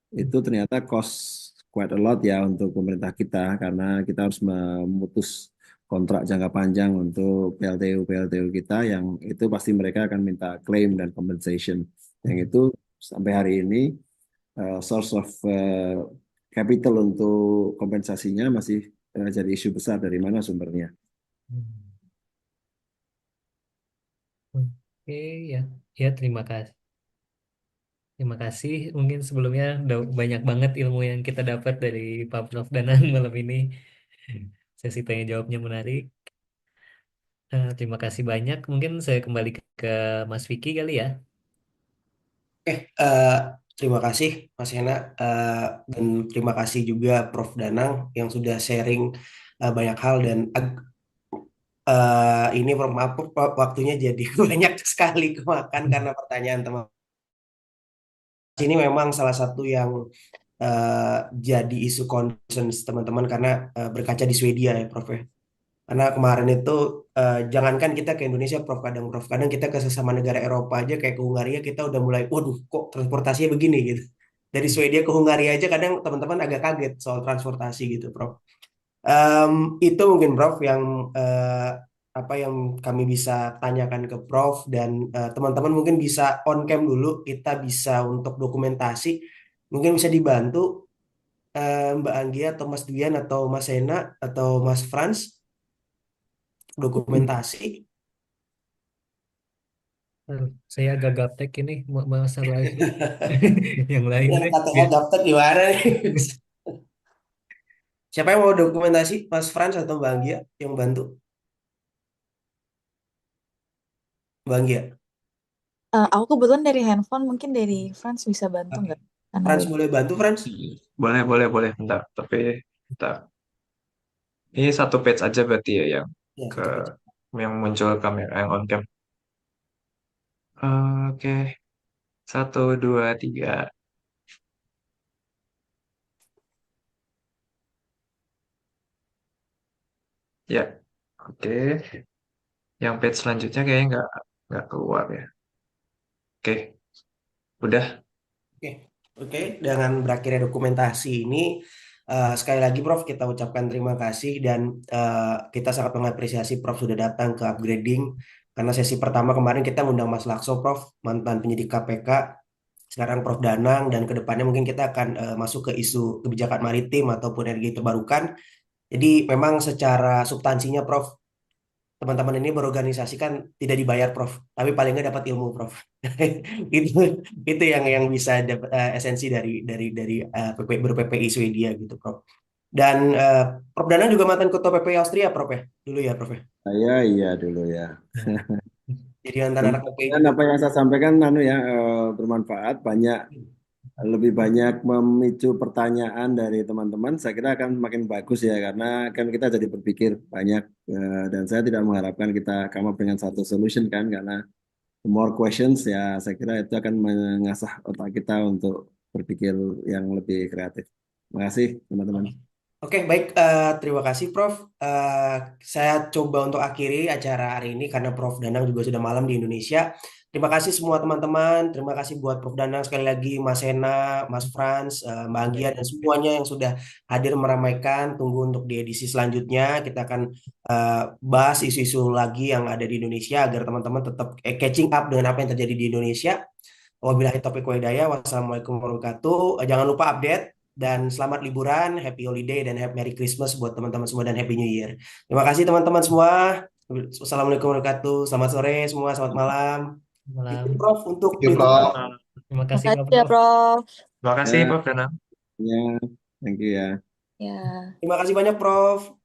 itu ternyata cost quite a lot ya untuk pemerintah kita karena kita harus memutus kontrak jangka panjang untuk PLTU kita yang itu pasti mereka akan minta claim dan compensation. Yang itu sampai hari ini source of capital untuk kompensasinya masih jadi isu besar dari mana sumbernya. Oke ya, ya terima kasih. Terima kasih. Mungkin sebelumnya udah banyak banget ilmu yang kita dapat dari Pak Prof Danan malam ini. Sesi tanya jawabnya menarik. Terima kasih banyak. Mungkin saya kembali ke Mas Vicky kali ya. Oke, eh, terima kasih Mas Hena, dan terima kasih juga Prof Danang yang sudah sharing banyak hal dan ini Prof, maaf Prof, waktunya jadi banyak sekali kemakan karena pertanyaan teman. Ini memang salah satu yang jadi isu concern teman-teman karena berkaca di Swedia ya Prof ya. Karena kemarin itu jangankan kita ke Indonesia Prof kadang kita ke sesama negara Eropa aja kayak ke Hungaria kita udah mulai waduh kok transportasinya begini gitu. Dari Swedia ke Hungaria aja kadang teman-teman agak kaget soal transportasi gitu Prof. Itu mungkin Prof yang apa yang kami bisa tanyakan ke Prof dan teman-teman mungkin bisa on cam dulu kita bisa untuk dokumentasi mungkin bisa dibantu Mbak Anggia atau Mas Dian atau Mas Sena atau Mas Frans dokumentasi. Saya agak gaptek ini masalah yang lain Yang deh. KTH daftar gimana nih? Siapa yang mau dokumentasi? Mas Frans atau Mbak Anggia yang bantu? Mbak Anggia. Aku kebetulan dari handphone, mungkin dari France bisa bantu Oke. nggak? Karena Frans beda. boleh bantu Frans? Boleh, boleh, boleh. Bentar, tapi bentar. Ini satu page aja berarti ya yang Ya, ke satu page. yang muncul kamera yang on cam. Oke, satu, dua, tiga. Ya, oke. Yang page selanjutnya kayaknya nggak keluar ya. Oke, udah. Oke, oke. Dengan berakhirnya dokumentasi ini, sekali lagi Prof kita ucapkan terima kasih dan kita sangat mengapresiasi Prof sudah datang ke upgrading karena sesi pertama kemarin kita ngundang Mas Lakso Prof, mantan penyidik KPK, sekarang Prof Danang dan kedepannya mungkin kita akan masuk ke isu kebijakan maritim ataupun energi terbarukan. Jadi memang secara substansinya Prof teman-teman ini berorganisasi kan tidak dibayar Prof, tapi paling nggak dapat ilmu Prof. Itu itu yang bisa dapat esensi dari ber-PPI Swedia gitu Prof. Dan Prof Dana juga mantan ketua PPI Austria Prof ya, dulu ya Prof ya. Saya iya dulu ya. Jadi mantan anak PPI Mudah-mudahan juga. apa yang saya sampaikan ya bermanfaat, lebih banyak memicu pertanyaan dari teman-teman. Saya kira akan makin bagus ya karena kan kita jadi berpikir banyak dan saya tidak mengharapkan kita come up dengan satu solution kan karena more questions ya saya kira itu akan mengasah otak kita untuk berpikir yang lebih kreatif. Terima kasih teman-teman. Oke, baik. Terima kasih, Prof. Saya coba untuk akhiri acara hari ini karena Prof. Danang juga sudah malam di Indonesia. Terima kasih semua teman-teman. Terima kasih buat Prof. Danang sekali lagi, Mas Sena, Mas Frans, Mbak Anggia, dan semuanya yang sudah hadir meramaikan. Tunggu untuk di edisi selanjutnya. Kita akan bahas isu-isu lagi yang ada di Indonesia agar teman-teman tetap catching up dengan apa yang terjadi di Indonesia. Wabillahi taufiq wa hidayah. Wassalamualaikum warahmatullahi wabarakatuh. Jangan lupa update dan selamat liburan, happy holiday dan happy Merry Christmas buat teman-teman semua dan happy New Year. Terima kasih teman-teman semua. Wassalamualaikum warahmatullahi wabarakatuh. Selamat sore semua, selamat malam. Malam. Itu Prof untuk Thank you, penutup. Prof. Terima kasih Makasih Pak ya, Prof. Prof. Terima kasih Ya, Prof. Danang. ya, thank you ya. Ya. Terima kasih banyak Prof.